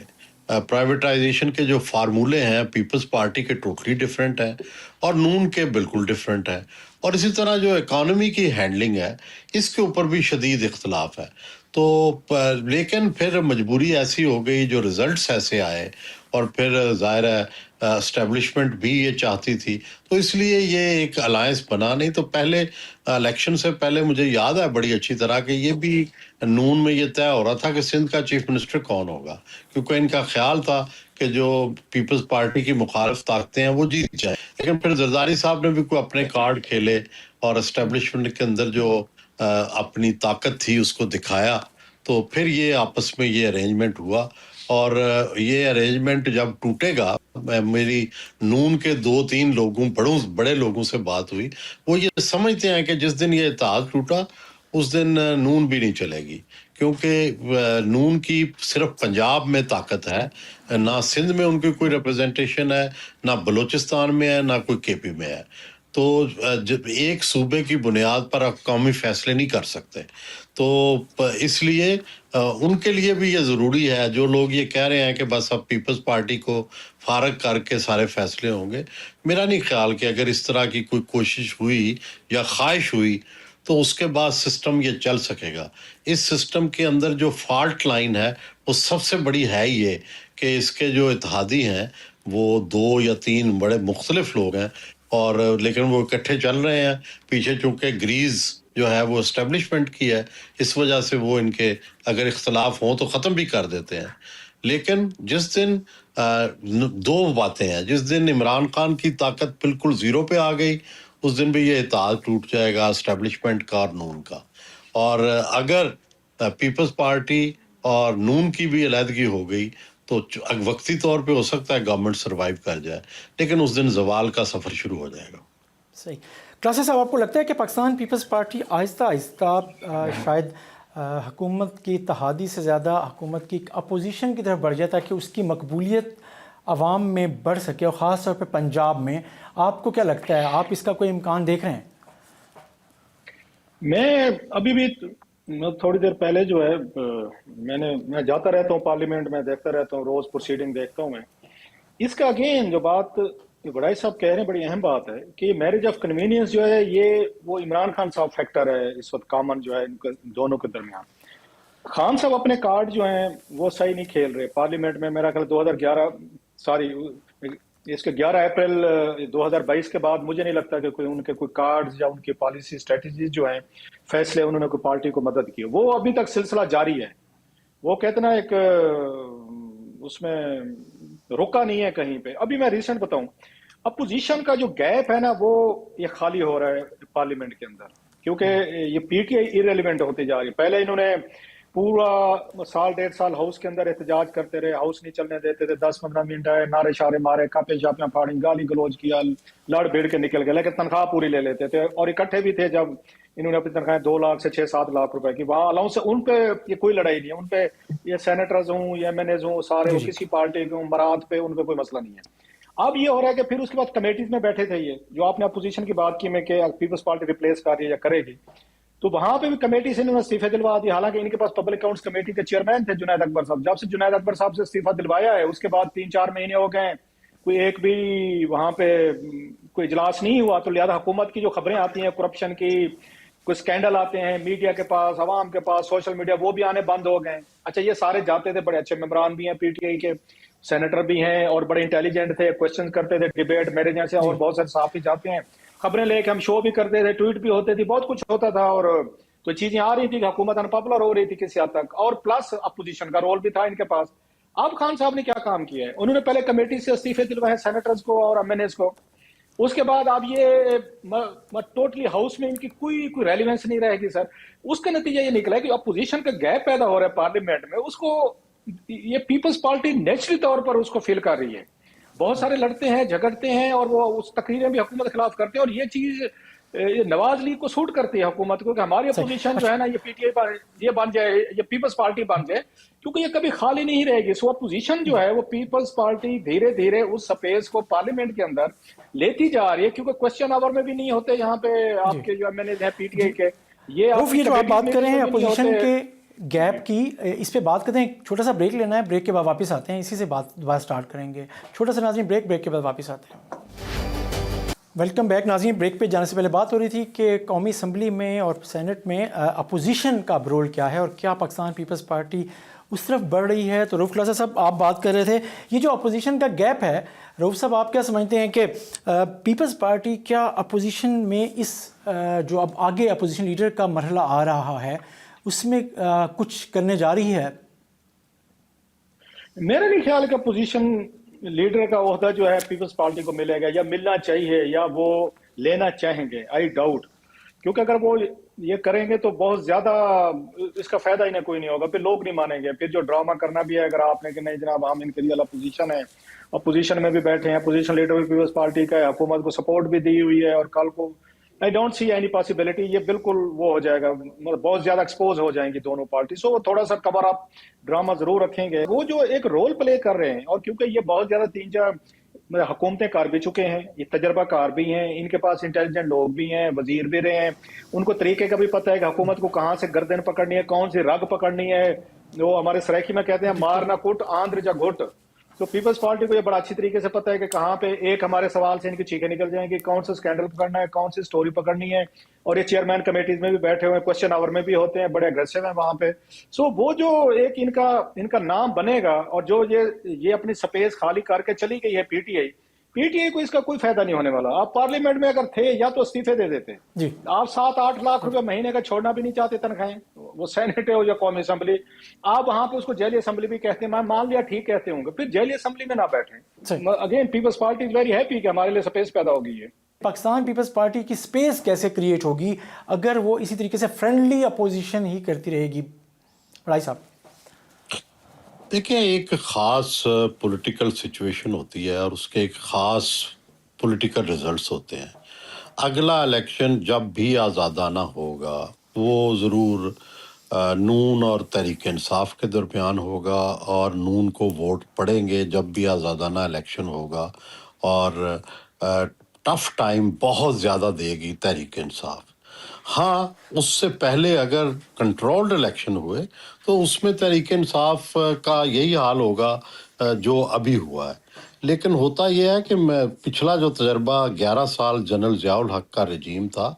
پرائیویٹائزیشن کے جو فارمولے ہیں پیپلز پارٹی کے ٹوٹلی ڈیفرنٹ ہیں اور نون کے بالکل ڈیفرنٹ ہیں، اور اسی طرح جو اکانومی کی ہینڈلنگ ہے اس کے اوپر بھی شدید اختلاف ہے۔ تو لیکن پھر مجبوری ایسی ہو گئی، جو ریزلٹس ایسے آئے، اور پھر ظاہر ہے اسٹیبلشمنٹ بھی یہ چاہتی تھی، تو اس لیے یہ ایک الائنس بنا نہیں۔ تو پہلے الیکشن سے پہلے مجھے یاد ہے بڑی اچھی طرح کہ یہ بھی نون میں یہ طے ہو رہا تھا کہ سندھ کا چیف منسٹر کون ہوگا، کیونکہ ان کا خیال تھا کہ جو پیپلز پارٹی کی مخالف طاقتیں ہیں وہ جیت جائیں۔ لیکن پھر زرداری صاحب نے بھی کوئی اپنے کارڈ کھیلے اور اسٹیبلشمنٹ کے اندر جو اپنی طاقت تھی اس کو دکھایا، تو پھر یہ آپس میں یہ ارینجمنٹ ہوا۔ اور یہ ارینجمنٹ جب ٹوٹے گا، میری نون کے 2-3 بڑے لوگوں سے بات ہوئی، وہ یہ سمجھتے ہیں کہ جس دن یہ اتحاد ٹوٹا اس دن نون بھی نہیں چلے گی، کیونکہ نون کی صرف پنجاب میں طاقت ہے، نہ سندھ میں ان کی کوئی ریپرزنٹیشن ہے، نہ بلوچستان میں ہے، نہ کوئی کے پی میں ہے۔ تو ایک صوبے کی بنیاد پر آپ قومی فیصلے نہیں کر سکتے، تو اس لیے ان کے لیے بھی یہ ضروری ہے۔ جو لوگ یہ کہہ رہے ہیں کہ بس اب پیپلز پارٹی کو فارغ کر کے سارے فیصلے ہوں گے، میرا نہیں خیال کہ اگر اس طرح کی کوئی کوشش ہوئی یا خواہش ہوئی تو اس کے بعد سسٹم یہ چل سکے گا۔ اس سسٹم کے اندر جو فالٹ لائن ہے وہ سب سے بڑی ہے یہ کہ اس کے جو اتحادی ہیں وہ 2 یا 3 بڑے مختلف لوگ ہیں، اور لیکن وہ اکٹھے چل رہے ہیں پیچھے، چونکہ گریز جو ہے وہ اسٹیبلشمنٹ کی ہے، اس وجہ سے وہ ان کے اگر اختلاف ہوں تو ختم بھی کر دیتے ہیں۔ لیکن جس دن 2 باتیں ہیں، جس دن عمران خان کی طاقت بالکل زیرو پہ آ گئی اس دن بھی یہ اتحاد ٹوٹ جائے گا اسٹیبلشمنٹ کا اور نون کا۔ اور اگر پیپلز پارٹی اور نون کی بھی علیحدگی ہو گئی تو وقتی طور پہ ہو سکتا ہے گورنمنٹ سروائیو کر جائے، لیکن اس دن زوال کا سفر شروع ہو جائے گا۔ صحیح۔ کلاسر صاحب، آپ کو لگتا ہے کہ پاکستان پیپلز پارٹی آہستہ آہستہ شاید حکومت کی اتحادی سے زیادہ حکومت کی اپوزیشن کی طرف بڑھ جائے تاکہ اس کی مقبولیت عوام میں بڑھ سکے، اور خاص طور پہ پنجاب میں؟ آپ کو کیا لگتا ہے، آپ اس کا کوئی امکان دیکھ رہے ہیں؟ میں ابھی بھی تھوڑی دیر پہلے جو ہے میں جاتا رہتا ہوں پارلیمنٹ میں، دیکھتا رہتا ہوں، روز پروسیڈنگ دیکھتا ہوں میں اس کا۔ اگین جو بات بڑائی صاحب کہہ رہے ہیں بڑی اہم بات ہے کہ میرج آف کنوینئنس جو ہے یہ وہ عمران خان صاحب فیکٹر ہے اس وقت کامن جو ہے ان دونوں کے درمیان۔ خان صاحب اپنے کارڈ جو ہیں وہ صحیح نہیں کھیل رہے پارلیمنٹ میں۔ میرا خیال 11 اپریل 2022 کے بعد مجھے نہیں لگتا کہ ان کے کوئی کارڈز یا ان کی پالیسی اسٹریٹجیز جو ہیں، فیصلے انہوں نے کوئی پارٹی کو مدد کی، وہ ابھی تک سلسلہ جاری ہے۔ وہ کہتے نا ایک اس میں رکا نہیں ہے کہیں پہ۔ ابھی میں ریسنٹ بتاؤں، اپوزیشن کا جو گیپ ہے نا وہ یہ خالی ہو رہا ہے پارلیمنٹ کے اندر، کیونکہ یہ پی ٹی آئی ایریلیونٹ ہوتی جا رہی ہے۔ پہلے انہوں نے پورا سال 1.5 سال ہاؤس کے اندر احتجاج کرتے رہے، ہاؤس نہیں چلنے دیتے تھے، 10-15 منٹ آئے، نعرے شارے مارے، کاپے شاپیاں پھاڑی، گالی گلوچ کیا، لڑ بھیڑ کے نکل گئے، لیکن تنخواہ پوری لے لیتے تھے، اور اکٹھے بھی تھے جب انہوں نے اپنی تنخواہیں 2 لاکھ سے 6-7 لاکھ روپے کی، وہاں الاؤنس سے ان پہ یہ کوئی لڑائی نہیں ہے، ان پہ یہ سینیٹرز ہوں یا ایم این ایز ہوں سارے کسی پارٹی کے ہوں، برات پہ ان پہ کوئی مسئلہ نہیں ہے۔ اب یہ ہو رہا ہے کہ پھر اس کے بعد کمیٹیز میں بیٹھے تھے یہ جو آپ نے اپوزیشن کی بات کی میں کہ پیپلز پارٹی ریپلیس کر رہی ہے یا کرے گی، تو وہاں پہ بھی کمیٹی سے انہوں نے استعفے دلوا دی۔ حالانکہ ان کے پاس پبلک اکاؤنٹس کمیٹی کے چیئرمین تھے جنید اکبر صاحب، جب سے جنید اکبر صاحب سے استعفیٰ دلوایا ہے اس کے بعد 3-4 مہینے ہو گئے کوئی ایک بھی وہاں پہ کوئی اجلاس نہیں ہوا، تو لہٰذا حکومت کی جو خبریں آتی ہیں کرپشن کی، کوئی سکینڈل آتے ہیں میڈیا کے پاس، عوام کے پاس، سوشل میڈیا، وہ بھی آنے بند ہو گئے. اچھا یہ سارے جاتے تھے، بڑے اچھے ممبران بھی ہیں پی ٹی آئی کے، سینیٹر بھی ہیں اور بڑے انٹیلیجنٹ تھے، کوشچن کرتے تھے ڈیبیٹ میرے جیسے، اور بہت سارے صحافی جاتے ہیں خبریں لے کے، ہم شو بھی کرتے تھے، ٹویٹ بھی ہوتے تھے، بہت کچھ ہوتا تھا، اور تو چیزیں آ رہی تھی کہ حکومت انپاپولر ہو رہی تھی کسی حد تک، اور پلس اپوزیشن کا رول بھی تھا ان کے پاس. اب خان صاحب نے کیا کام کیا ہے، انہوں نے پہلے کمیٹی سے استعفے دلوائے سینیٹرز کو اور ایم این ایز کو، اس کے بعد اب یہ ٹوٹلی ہاؤس میں ان کی کوئی ریلیونس نہیں رہے گی سر. اس کا نتیجہ یہ نکلا ہے کہ اپوزیشن کا گیپ پیدا ہو رہا ہے پارلیمنٹ میں، اس کو یہ پیپلز پارٹی نیچرلی طور پر اس کو فیل کر رہی ہے. بہت سارے لڑتے ہیں، جھگڑتے ہیں، اور وہ اس تقریریں بھی حکومت کے خلاف کرتے ہیں، اور یہ چیز یہ نواز لیگ کو سوٹ کرتی ہے حکومت کو کہ ہماری اپوزیشن جو ہے نا، یہ پی ٹی آئی یہ بن جائے، یہ پیپلز پارٹی بن جائے، کیونکہ یہ کبھی خالی نہیں رہے گی. سو اپوزیشن جو ہے وہ پیپلز پارٹی دھیرے دھیرے اس سپیس کو پارلیمنٹ کے اندر لیتی جا رہی ہے، کیونکہ کوشچن آور میں بھی نہیں ہوتے یہاں پہ آپ کے جو ایم این اے ہیں پی ٹی آئی کے، یہ جو آپ بات کر رہے ہیں اپوزیشن کے گیپ کی، اس پہ بات کرتے ہیں. چھوٹا سا بریک لینا ہے، بریک کے بعد واپس آتے ہیں، اسی سے بات سٹارٹ کریں گے. چھوٹا سا ناظرین بریک کے بعد واپس آتے ہیں. ویلکم بیک ناظرین. بریک پہ جانے سے پہلے بات ہو رہی تھی کہ قومی اسمبلی میں اور سینٹ میں اپوزیشن کا رول کیا ہے اور کیا پاکستان پیپلز پارٹی اس طرف بڑھ رہی ہے. تو رؤف خلاصہ صاحب آپ بات کر رہے تھے یہ جو اپوزیشن کا گیپ ہے، رؤف صاحب آپ کیا سمجھتے ہیں کہ پیپلز پارٹی کیا اپوزیشن میں اس جو اب آگے اپوزیشن لیڈر کا مرحلہ آ رہا ہے اس میں کچھ کرنے جا رہی ہے؟ میرا نہیں خیال کہ اپوزیشن لیڈر کا عہدہ جو ہے پیپلز پارٹی کو ملے گا، یا ملنا چاہیے، یا وہ لینا چاہیں گے. آئی ڈاؤٹ، کیونکہ اگر وہ یہ کریں گے تو بہت زیادہ اس کا فائدہ انہیں کوئی نہیں ہوگا، پھر لوگ نہیں مانیں گے. پھر جو ڈرامہ کرنا بھی ہے اگر آپ نے کہ نہیں جناب ہم ان کے ریئل اپوزیشن ہے، اپوزیشن میں بھی بیٹھے ہیں، اپوزیشن لیڈر بھی پیپلز پارٹی کا ہے، حکومت کو سپورٹ بھی دی ہوئی ہے، اور کل کو I don't see any possibility, یہ بالکل وہ ہو جائے گا، بہت زیادہ ایکسپوز ہو جائیں گی دونوں پارٹی. سو وہ تھوڑا سا کور اپ ڈرامہ ضرور رکھیں گے. وہ جو ایک رول پلے کر رہے ہیں، اور کیونکہ یہ بہت زیادہ 3-4 حکومتیں کار بھی چکے ہیں، یہ تجربہ کار بھی ہیں، ان کے پاس انٹیلیجنٹ لوگ بھی ہیں، وزیر بھی رہے ہیں، ان کو طریقے کا بھی پتہ ہے کہ حکومت کو کہاں سے گردن پکڑنی ہے، کون سی رگ پکڑنی ہے. وہ ہمارے سرائکی میں کہتے ہیں مار نہ کٹ آندر جا گھٹ. تو پیپلز پارٹی کو یہ بڑا اچھی طریقے سے پتہ ہے کہ کہاں پہ ایک ہمارے سوال سے ان کی چیخیں نکل جائیں گی، کون سے سکینڈل پکڑنا ہے، کون سی سٹوری پکڑنی ہے. اور یہ چیئرمین کمیٹیز میں بھی بیٹھے ہوئے ہیں، کوشچن آور میں بھی ہوتے ہیں، بڑے اگریسو ہیں وہاں پہ. سو وہ جو ایک ان کا نام بنے گا، اور جو یہ اپنی سپیس خالی کر کے چلی گئی ہے پی ٹی آئی کو اس کا کوئی فائدہ نہیں ہونے والا. آپ پارلیمنٹ میں اگر تھے یا تو استعفے دے دیتے، آپ 7-8 لاکھ روپے مہینے کا چھوڑنا بھی نہیں چاہتے تنخواہیں، وہ سینٹ ہو یا قومی اسمبلی، آپ وہاں پہ اس کو جیلی اسمبلی بھی کہتے ہیں، میں مان لیا ٹھیک کہتے ہوں گے، پھر جیلی اسمبلی میں نہ بیٹھیں. Again Peoples Party is very happy کہ ہمارے لیے سپیس پیدا ہوگی. ہے پاکستان پیپلز پارٹی کی سپیس کیسے کریٹ ہوگی اگر وہ اسی طریقے سے فرینڈلی اپوزیشن ہی کرتی رہے گی؟ رائی صاحب دیکھیں، ایک خاص پولیٹیکل سچویشن ہوتی ہے اور اس کے ایک خاص پولیٹیکل ریزلٹس ہوتے ہیں. اگلا الیکشن جب بھی آزادانہ ہوگا وہ ضرور نون اور تحریک انصاف کے درمیان ہوگا، اور نون کو ووٹ پڑیں گے جب بھی آزادانہ الیکشن ہوگا، اور ٹف ٹائم بہت زیادہ دے گی تحریک انصاف. ہاں، اس سے پہلے اگر کنٹرولڈ الیکشن ہوئے تو اس میں تحریک انصاف کا یہی حال ہوگا جو ابھی ہوا ہے. لیکن ہوتا یہ ہے کہ پچھلا جو تجربہ 11 سال جنرل ضیاء الحق کا رجیم تھا،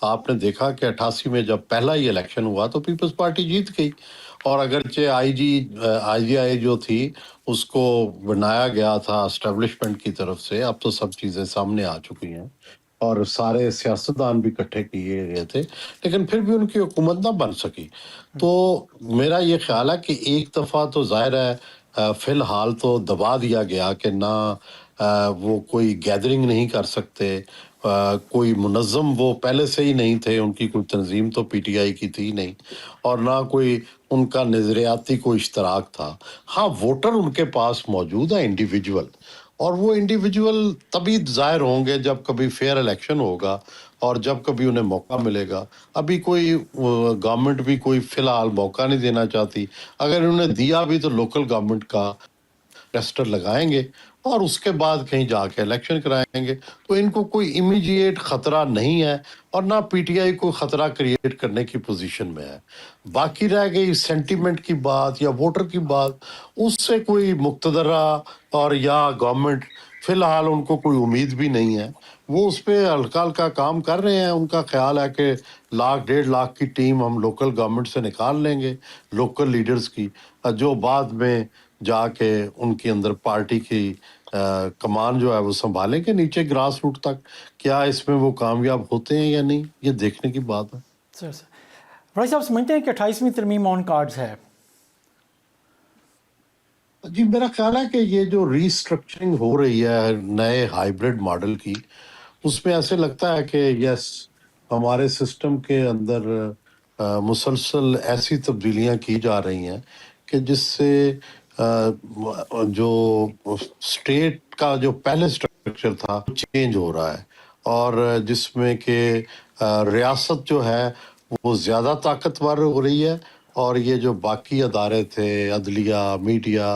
آپ نے دیکھا کہ 88 میں جب پہلا ہی الیکشن ہوا تو پیپلز پارٹی جیت گئی، اور اگرچہ آئی جی آئی جو تھی اس کو بنایا گیا تھا اسٹیبلشمنٹ کی طرف سے، اب تو سب چیزیں سامنے آ چکی ہیں اور سارے سیاستدان بھی اکٹھے کیے گئے تھے، لیکن پھر بھی ان کی حکومت نہ بن سکی. تو میرا یہ خیال ہے کہ ایک دفعہ تو ظاہر ہے فی الحال تو دبا دیا گیا کہ نہ وہ کوئی گیدرنگ نہیں کر سکتے، کوئی منظم وہ پہلے سے ہی نہیں تھے، ان کی کوئی تنظیم تو پی ٹی آئی کی تھی نہیں، اور نہ کوئی ان کا نظریاتی کوئی اشتراک تھا. ہاں، ووٹر ان کے پاس موجود ہے انڈیویجول، اور وہ انڈیویجول تبھی ظاہر ہوں گے جب کبھی فیئر الیکشن ہوگا اور جب کبھی انہیں موقع ملے گا. ابھی کوئی گورنمنٹ بھی کوئی فی الحال موقع نہیں دینا چاہتی. اگر انہیں دیا بھی تو لوکل گورنمنٹ کا ٹیسٹر لگائیں گے اور اس کے بعد کہیں جا کے الیکشن کرائیں گے. تو ان کو کوئی امیجیٹ خطرہ نہیں ہے، اور نہ پی ٹی آئی کو خطرہ کریٹ کرنے کی پوزیشن میں ہے. باقی رہ گئی سینٹیمنٹ کی بات یا ووٹر کی بات، اس سے کوئی مقتدرہ اور یا گورنمنٹ فی الحال ان کو کوئی امید بھی نہیں ہے. وہ اس پہ ہلکا ہلکا کام کر رہے ہیں. ان کا خیال ہے کہ 1,00,000-1,50,000 کی ٹیم ہم لوکل گورنمنٹ سے نکال لیں گے, لوکل لیڈرز کی, جو بعد میں جا کے ان کے اندر پارٹی کی کمان جو ہے وہ سنبھالیں گے نیچے گراس روٹ تک. کیا اس میں وہ کامیاب ہوتے ہیں یا نہیں, یہ دیکھنے کی بات ہے. سر بھائی صاحب سمجھتے ہیں کہ 28ویں ترمیم آن کارڈز ہے؟ جی میرا خیال ہے کہ یہ جو ری اسٹرکچرنگ ہو رہی ہے نئے ہائیبرڈ ماڈل کی, اس میں ایسے لگتا ہے کہ یس ہمارے سسٹم کے اندر مسلسل ایسی تبدیلیاں کی جا رہی ہیں کہ جس سے جو اسٹیٹ کا جو پہلے اسٹرکچر تھا چینج ہو رہا ہے, اور جس میں کہ ریاست جو ہے وہ زیادہ طاقتور ہو رہی ہے, اور یہ جو باقی ادارے تھے عدلیہ, میڈیا,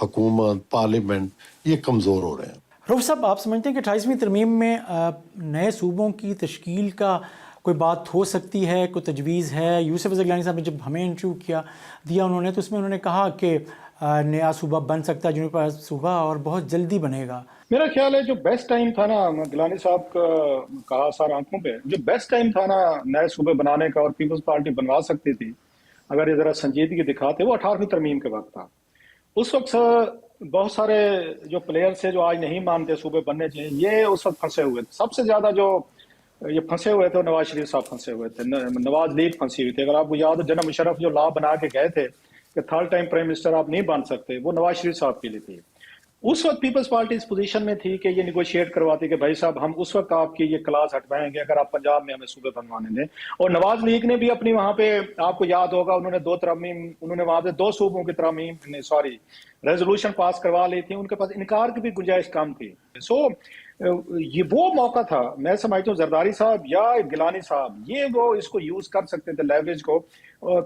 حکومت, پارلیمنٹ, یہ کمزور ہو رہے ہیں. رؤف صاحب آپ سمجھتے ہیں کہ 28ویں ترمیم میں نئے صوبوں کی تشکیل کا کوئی بات ہو سکتی ہے, کوئی تجویز ہے؟ یوسف اظہر گیلانی صاحب نے جب ہمیں انٹرویو دیا انہوں نے, تو اس میں انہوں نے کہا کہ نیا صوبہ بن سکتا ہے جنوبی صوبہ, اور بہت جلدی بنے گا. میرا خیال ہے جو بیسٹ ٹائم تھا نا, گیلانی صاحب کا کہا سارا آنکھوں پہ, جو بیسٹ ٹائم تھا نا نئے صوبے بنانے کا اور پیپلز پارٹی بنوا سکتی تھی اگر یہ ذرا سنجیدگی دکھاتے, وہ 18ویں ترمیم کے وقت تھا. اس وقت بہت سارے جو پلیئرز تھے جو آج نہیں مانتے صوبے بننے چاہیے, یہ اس وقت پھنسے ہوئے تھے. سب سے زیادہ جو یہ پھنسے ہوئے تھے نواز شریف صاحب پھنسے ہوئے تھے, نواز لیگ پھنسی ہوئی تھی. اگر آپ کو یاد ہو جناب مشرف جو لا بنا کے گئے تھے کہ 3rd ٹائم پرائم منسٹر آپ نہیں بن سکتے, وہ نواز شریف صاحب کے لیے تھی. اس وقت پیپلز پارٹی اس پوزیشن میں تھی کہ یہ نیگوشیٹ کرواتی کہ بھائی صاحب ہم اس وقت آپ کی یہ کلاس ہٹوائیں گے اگر آپ پنجاب میں ہمیں صوبے بنوانے دیں. اور نواز لیگ نے بھی اپنی وہاں پہ, آپ کو یاد ہوگا, انہوں نے 2 ترمیم, انہوں نے وہاں پہ 2 صوبوں کی ترمیم ریزولوشن پاس کروا لی تھی. ان کے پاس انکار کی بھی گنجائش کم تھی. یہ وہ موقع تھا, میں سمجھتا ہوں زرداری صاحب یا گیلانی صاحب یہ وہ اس کو یوز کر سکتے تھے لیوریج کو,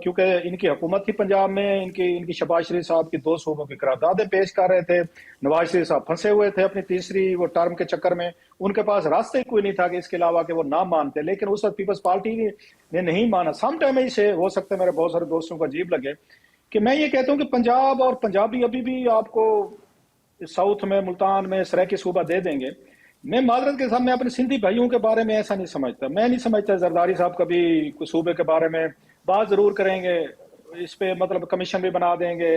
کیونکہ ان کی حکومت تھی پنجاب میں, ان کی شہباز شریف صاحب کی 2 صوبوں کی قراردادیں پیش کر رہے تھے. نواز شریف صاحب پھنسے ہوئے تھے اپنی تیسری وہ ٹرم کے چکر میں, ان کے پاس راستے کوئی نہیں تھا کہ اس کے علاوہ کہ وہ نہ مانتے. لیکن اس وقت پیپلز پارٹی نے نہیں مانا. سم ٹائم سے ہو سکتا ہے میرے بہت سارے دوستوں کو عجیب لگے کہ میں یہ کہتا ہوں کہ پنجاب اور پنجابی ابھی بھی آپ کو ساؤتھ میں ملتان میں سریکی صوبہ دے دیں گے. میں معذرت کے ساتھ میں اپنے سندھی بھائیوں کے بارے میں ایسا نہیں سمجھتا. میں نہیں سمجھتا زرداری صاحب کبھی کوئی صوبے کے بارے میں بات ضرور کریں گے, اس پہ مطلب کمیشن بھی بنا دیں گے,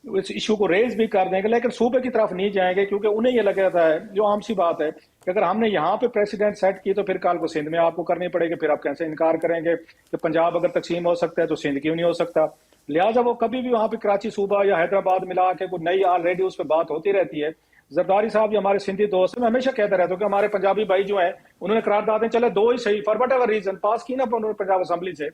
اس ایشو کو ریز بھی کر دیں گے, لیکن صوبے کی طرف نہیں جائیں گے, کیونکہ انہیں یہ لگ رہا ہے جو عام سی بات ہے کہ اگر ہم نے یہاں پہ پریسیڈنٹ سیٹ کی تو پھر کل کو سندھ میں آپ کو کرنی پڑے گی. پھر آپ کیسے انکار کریں گے کہ پنجاب اگر تقسیم ہو سکتا ہے تو سندھ کیوں نہیں ہو سکتا؟ لہٰذا وہ کبھی بھی وہاں پہ کراچی صوبہ یا حیدرآباد ملا کے کوئی نئی آلریڈی اس پہ بات ہوتی رہتی ہے. زرداری صاحب جو ہمارے سندھی دوست ہیں, میں ہمیشہ کہتا رہتا ہوں کہ ہمارے پنجابی بھائی جو ہیں انہوں نے قراردادیں چلے 2 ہی صحیح فار وٹ ایور ریزن پاس کی نا انہوں نے پنجاب اسمبلی سے,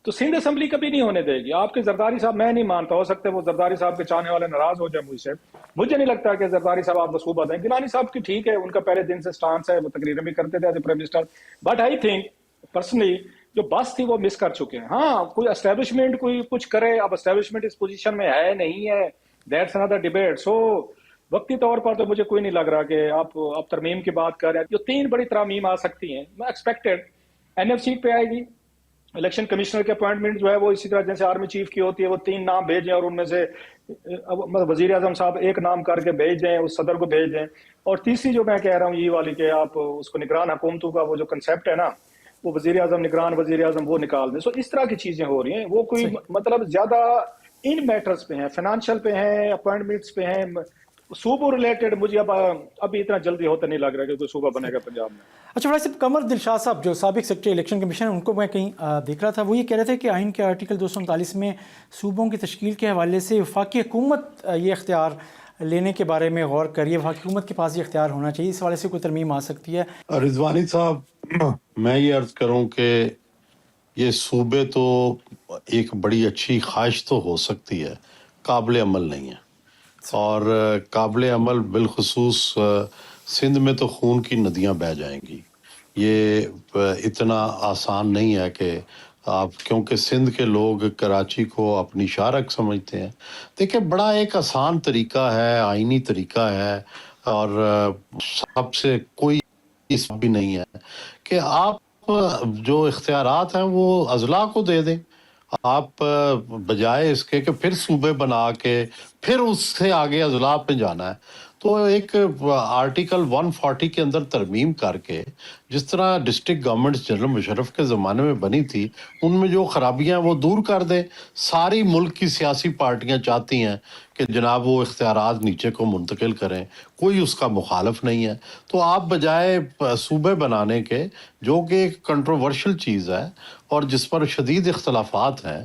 تو سندھ اسمبلی کبھی نہیں ہونے دے گی. آپ کے زرداری صاحب میں نہیں مانتا, ہو سکتے وہ زرداری صاحب کے چاہنے والے ناراض ہو جائیں مجھ سے, مجھے نہیں لگتا کہ زرداری صاحب آپ صوبہ دیں. گیلانی صاحب کی ٹھیک ہے, ان کا پہلے دن سے سٹانس ہے, وہ تقریریں بھی کرتے تھے as a prime minister, but I think personally جو بس تھی وہ مس کر چکے ہیں. ہاں کوئی اسٹیبلشمنٹ کوئی کچھ کرے, اب اسٹیبلشمنٹ اس پوزیشن میں ہے نہیں ہے, دیٹس انادر ڈیبیٹ. سو وقتی طور پر تو مجھے کوئی نہیں لگ رہا کہ آپ ترمیم کی بات کر رہے ہیں. جو 3 بڑی ترامیم آ سکتی ہیں میں ایکسپیکٹڈ, NFC پہ آئے گی, الیکشن کمشنر کی اپوائنٹمنٹ جو ہے وہ اسی طرح جیسے آرمی چیف کی ہوتی ہے, وہ 3 نام بھیجیں اور ان میں سے وزیر اعظم صاحب ایک نام کر کے بھیج دیں, اس صدر کو بھیج دیں. اور تیسری جو میں کہہ رہا ہوں یہ والی کہ آپ اس کو نگران حکومتوں کا وہ جو کنسیپٹ ہے نا, وہ وزیر اعظم نگران وزیر اعظم وہ نکال دیں. سو اس طرح کی چیزیں ہو رہی ہیں, وہ کوئی مطلب زیادہ ان میٹرز پہ ہیں, فائنانشل پہ ہیں, اپوائنٹمنٹس پہ ہیں, صوبوں ریلیٹڈ مجھے ابھی اتنا جلدی ہوتا نہیں لگ رہا کہ کوئی صوبہ بنے گا پنجاب میں. اچھا بھائی صاحب, قمر دلشاد صاحب جو سابق سیکرٹری الیکشن کمیشن, ان کو میں کہیں دیکھ رہا تھا, وہ یہ کہہ رہے تھے کہ آئین کے آرٹیکل 239 میں صوبوں کی تشکیل کے حوالے سے وفاقی حکومت یہ اختیار لینے کے بارے میں غور کریے, وفاقی حکومت کے پاس یہ اختیار ہونا چاہیے, اس حوالے سے کوئی ترمیم آ سکتی ہے؟ رضوانی صاحب میں یہ عرض کروں کہ یہ صوبے تو ایک بڑی اچھی خواہش تو ہو سکتی ہے, قابل عمل نہیں ہے. اور قابل عمل بالخصوص سندھ میں تو خون کی ندیاں بہہ جائیں گی. یہ اتنا آسان نہیں ہے کہ آپ, کیونکہ سندھ کے لوگ کراچی کو اپنی شارک سمجھتے ہیں. دیکھیں بڑا ایک آسان طریقہ ہے, آئینی طریقہ ہے, اور سب سے کوئی اس بھی نہیں ہے کہ آپ جو اختیارات ہیں وہ اضلاع کو دے دیں. آپ بجائے اس کے کہ پھر صوبے بنا کے پھر اس سے آگے اضلاع پہ جانا ہے, تو ایک آرٹیکل 140 کے اندر ترمیم کر کے جس طرح ڈسٹرکٹ گورنمنٹس جنرل مشرف کے زمانے میں بنی تھی ان میں جو خرابیاں وہ دور کر دیں. ساری ملک کی سیاسی پارٹیاں چاہتی ہیں کہ جناب وہ اختیارات نیچے کو منتقل کریں, کوئی اس کا مخالف نہیں ہے. تو آپ بجائے صوبے بنانے کے, جو کہ ایک کنٹروورشل چیز ہے اور جس پر شدید اختلافات ہیں,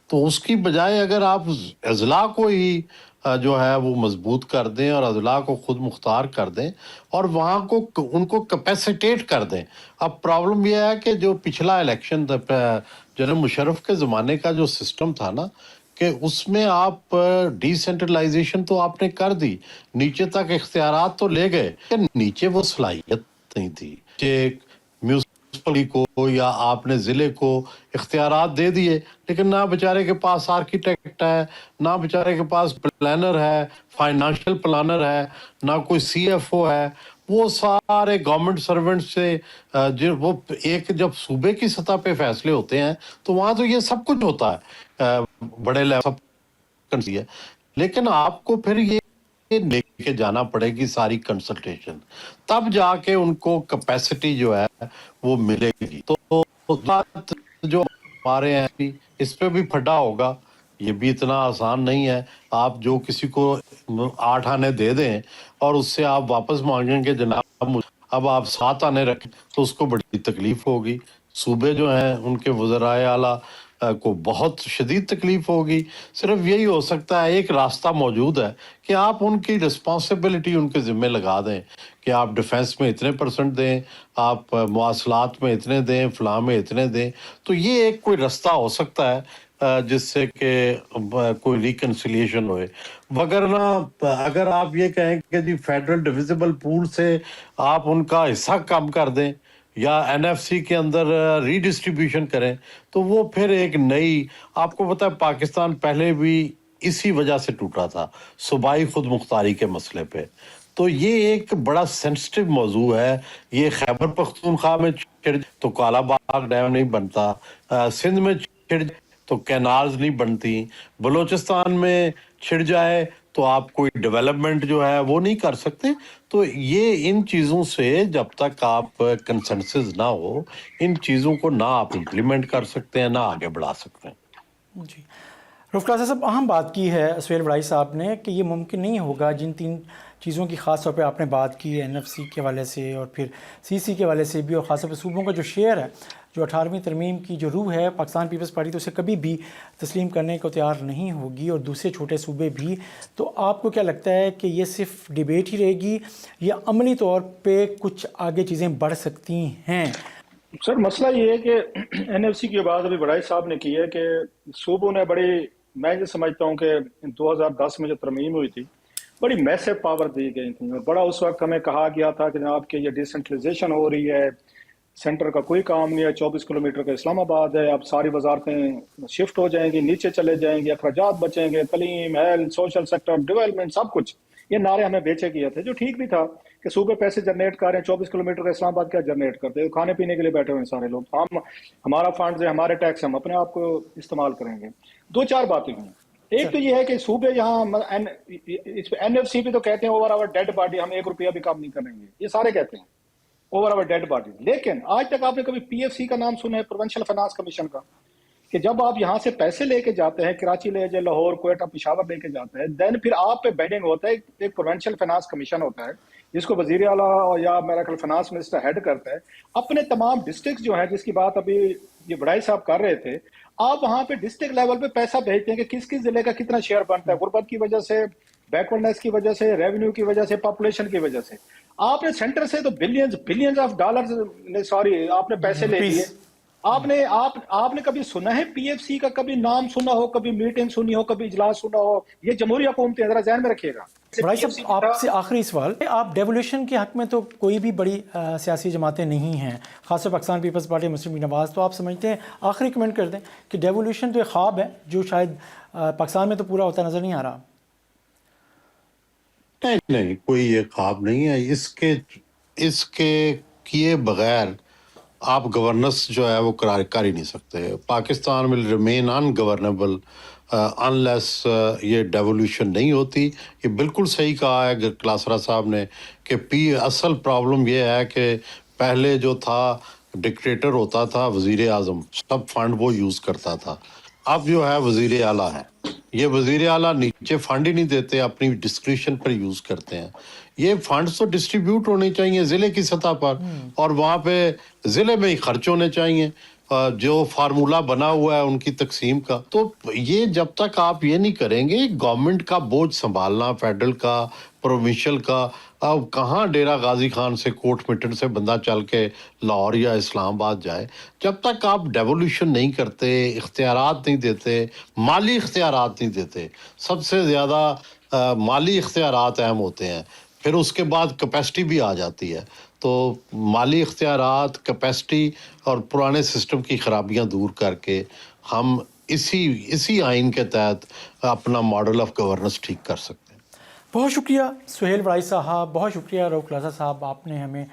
تو اس کی بجائے اگر آپ اضلاع کو ہی جو ہے وہ مضبوط کر دیں اور اضلاع کو خود مختار کر دیں اور وہاں کو ان کو کیپیسیٹیٹ کر دیں. اب پرابلم یہ ہے کہ جو پچھلا الیکشن جنرل مشرف کے زمانے کا جو سسٹم تھا نا, کہ اس میں آپ ڈی سینٹرلائزیشن تو آپ نے کر دی, نیچے تک اختیارات تو لے گئے, کہ نیچے وہ صلاحیت نہیں تھی کہ میونسپلی کو یا آپ نے ضلع کو اختیارات دے دیے, لیکن نہ بیچارے کے پاس آرکیٹیکٹ ہے, نہ بیچارے کے پاس پلانر ہے, فائنانشل پلانر ہے, نہ کوئی سی ایف او ہے. وہ سارے گورنمنٹ سرونٹ سے وہ ایک جب صوبے کی سطح پہ فیصلے ہوتے ہیں تو وہاں تو یہ سب کچھ ہوتا ہے, بڑے لیول سب ہے, لیکن آپ کو پھر یہ لے کے جانا پڑے گی ساری کنسلٹیشن, تب جا کے ان کو کیپیسٹی جو ہے وہ ملے گی. تو بات جو ہمارے ہیں اس پہ بھی پھڈا ہوگا, یہ بھی اتنا آسان نہیں ہے. آپ جو کسی کو 8 آنے دے دیں اور اس سے آپ واپس مانگیں گے جناب اب آپ 7 آنے رکھیں, تو اس کو بڑی تکلیف ہوگی. صوبے جو ہیں ان کے وزرائے اعلیٰ کو بہت شدید تکلیف ہوگی. صرف یہی ہو سکتا ہے, ایک راستہ موجود ہے کہ آپ ان کی رسپانسبلٹی ان کے ذمہ لگا دیں کہ آپ ڈیفنس میں اتنے % دیں, آپ مواصلات میں اتنے دیں, فلاں میں اتنے دیں. تو یہ ایک کوئی راستہ ہو سکتا ہے جس سے کہ کوئی ریکنسیلیشن ہوئے. وگرنہ اگر آپ یہ کہیں کہ جی فیڈرل ڈویزیبل پول سے آپ ان کا حصہ کم کر دیں یا این ایف سی کے اندر ری ڈسٹریبیوشن کریں, تو وہ پھر ایک نئی, آپ کو پتہ ہے پاکستان پہلے بھی اسی وجہ سے ٹوٹا تھا, صوبائی خود مختاری کے مسئلے پہ. تو یہ ایک بڑا سینسٹیو موضوع ہے. یہ خیبر پختونخوا میں چھڑ تو کالا باغ ڈیم نہیں بنتا, سندھ میں چھڑ تو کینالز نہیں بنتی, بلوچستان میں چھڑ جائے تو آپ کوئی ڈیولپمنٹ جو ہے وہ نہیں کر سکتے. تو یہ ان چیزوں سے جب تک آپ کنسنسس نہ ہو, ان چیزوں کو نہ آپ امپلیمنٹ کر سکتے ہیں, نہ آگے بڑھا سکتے ہیں. جی رؤف کلاسہ صاحب, اہم بات کی ہے سہیل وڑائی صاحب نے کہ یہ ممکن نہیں ہوگا جن 3 چیزوں کی خاص طور پہ آپ نے بات کی, این ایف سی کے حوالے سے اور پھر سی سی کے حوالے سے بھی, اور خاص طور پہ صوبوں کا جو شیئر ہے, جو 18ویں ترمیم کی جو روح ہے پاکستان پیپلز پارٹی تو اسے کبھی بھی تسلیم کرنے کو تیار نہیں ہوگی, اور دوسرے چھوٹے صوبے بھی. تو آپ کو کیا لگتا ہے کہ یہ صرف ڈیبیٹ ہی رہے گی یا عملی طور پہ کچھ آگے چیزیں بڑھ سکتی ہیں؟ سر مسئلہ یہ ہے کہ این ایف سی کی بات ابھی وڑائی صاحب نے کی ہے کہ صوبوں نے بڑی, میں یہ سمجھتا ہوں کہ 2010 میں جو ترمیم ہوئی تھی بڑی میسو پاور دی گئی تھی, اور بڑا اس وقت ہمیں کہا گیا تھا کہ جناب کہ یہ ڈیسنٹرلائزیشن ہو رہی ہے, سینٹر کا کوئی کام نہیں ہے, 24 کلومیٹر کا اسلام آباد ہے, اب ساری وزارتیں شفٹ ہو جائیں گی, نیچے چلے جائیں گی, اخراجات بچیں گے, تعلیم, ہیلتھ, سوشل سیکٹر, ڈیولپمنٹ, سب کچھ. یہ نعرے ہمیں بیچے کیے تھے, جو ٹھیک بھی تھا کہ صوبے پیسے جنریٹ کر رہے ہیں, 24 کلومیٹر کا اسلام آباد کیا جنریٹ کرتے ہیں, کھانے پینے کے لیے بیٹھے ہوئے ہیں سارے لوگ, ہمارا فنڈز ہے, ہمارے ٹیکس, ہم اپنے آپ کو استعمال کریں گے. 2-4 باتیں ہیں. ایک تو یہ ہے کہ صوبے یہاں این ایف سی بھی تو کہتے ہیں اوور آور ڈیڈ باڈی, ہم 1 روپیہ بھی کام نہیں کریں گے, یہ سارے کہتے ہیں اوور آور ڈیڈ باڈی. لیکن آج تک آپ نے کبھی پی ایف سی کا نام سنا ہے, پروونشل فائنانس کمیشن کا, کہ جب آپ یہاں سے پیسے لے کے جاتے ہیں, کراچی لے جائے, لاہور, کوئٹہ, پشاور لے کے جاتے ہیں, دین پھر آپ پہ بیڈنگ ہوتا ہے, ایک پروونشل فائنانس کمیشن ہوتا ہے جس کو وزیر اعلیٰ یا میرا خیال فائنانس منسٹر ہیڈ کرتا ہے. اپنے تمام ڈسٹرکٹ جو ہیں, جس کی بات ابھی یہ وڑائی صاحب کر رہے تھے, آپ وہاں پہ ڈسٹرکٹ لیول پہ پیسہ بھیجتے ہیں کہ کس کس ضلع کا کتنا شیئر بنتا ہے, غربت کی وجہ سے, بیکورڈنیس کی وجہ سے, ریونیو کی وجہ سے, پاپولیشن کی وجہ سے. آپ نے سینٹر سے تو بلینز آف ڈالر, سوری, آپ نے پیسے لے لیے. آپ نے کبھی سنا ہے پی ایف سی کا, کبھی نام سنا ہو, کبھی میٹنگ سنی ہو, کبھی اجلاس سنا ہو؟ یہ جمہوری حکومتیں, ذرا ذہن میں رکھیے گا. بھائی صاحب آپ سے آخری سوال, آپ ڈیولیوشن کے حق میں تو کوئی بھی بڑی سیاسی جماعتیں نہیں ہیں, خاص طور پاکستان پیپلز پارٹی, مسلم لیگ نواز, تو آپ سمجھتے ہیں, آخری کمنٹ کر دیں, کہ ڈیولیوشن تو ایک خواب ہے جو شاید پاکستان میں تو پورا ہوتا نظر نہیں آ رہا؟ نہیں, کوئی یہ خواب نہیں ہے. اس کے کیے بغیر آپ گورننس جو ہے وہ کر ہی نہیں سکتے. Pakistan will remain ungovernable unless یہ ڈیولیوشن نہیں ہوتی. یہ بالکل صحیح کہا ہے کلاسرا صاحب نے کہ اصل پرابلم یہ ہے کہ پہلے جو تھا ڈکٹیٹر ہوتا تھا وزیر اعظم، سب فنڈ وہ یوز کرتا تھا. اب جو ہے وزیر اعلیٰ ہے، یہ وزیر اعلیٰ نیچے فنڈ ہی نہیں دیتے، اپنی ڈسکریشن پر یوز کرتے ہیں. یہ فنڈز تو ڈسٹریبیوٹ ہونے چاہیے ضلع کی سطح پر، اور وہاں پہ ضلع میں ہی خرچ ہونے چاہیے، جو فارمولہ بنا ہوا ہے ان کی تقسیم کا. تو یہ جب تک آپ یہ نہیں کریں گے، گورنمنٹ کا بوجھ سنبھالنا، فیڈرل کا، پروونشل کا، اب کہاں ڈیرہ غازی خان سے کوٹ میٹن سے بندہ چل کے لاہور یا اسلام آباد جائے. جب تک آپ ڈیولیوشن نہیں کرتے، اختیارات نہیں دیتے، مالی اختیارات نہیں دیتے. سب سے زیادہ مالی اختیارات اہم ہوتے ہیں، پھر اس کے بعد کیپیسٹی بھی آ جاتی ہے. تو مالی اختیارات، کیپیسٹی اور پرانے سسٹم کی خرابیاں دور کر کے ہم اسی آئین کے تحت اپنا ماڈل آف گورننس ٹھیک کر سکتے ہیں. بہت شکریہ سہیل وڑائی صاحب، بہت شکریہ رؤف کلاسرا صاحب، آپ نے ہمیں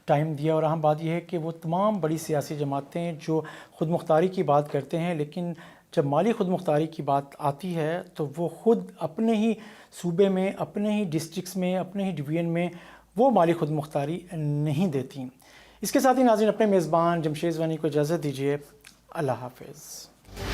ٹائم دیا. اور اہم بات یہ ہے کہ وہ تمام بڑی سیاسی جماعتیں جو خود مختاری کی بات کرتے ہیں، لیکن جب مالی خود مختاری کی بات آتی ہے تو وہ خود اپنے ہی صوبے میں، اپنے ہی ڈسٹرکس میں، اپنے ہی ڈویژن میں وہ مالی خود مختاری نہیں دیتی. اس کے ساتھ ہی ناظرین، اپنے میزبان جمشید وانی کو اجازت دیجیے. اللہ حافظ.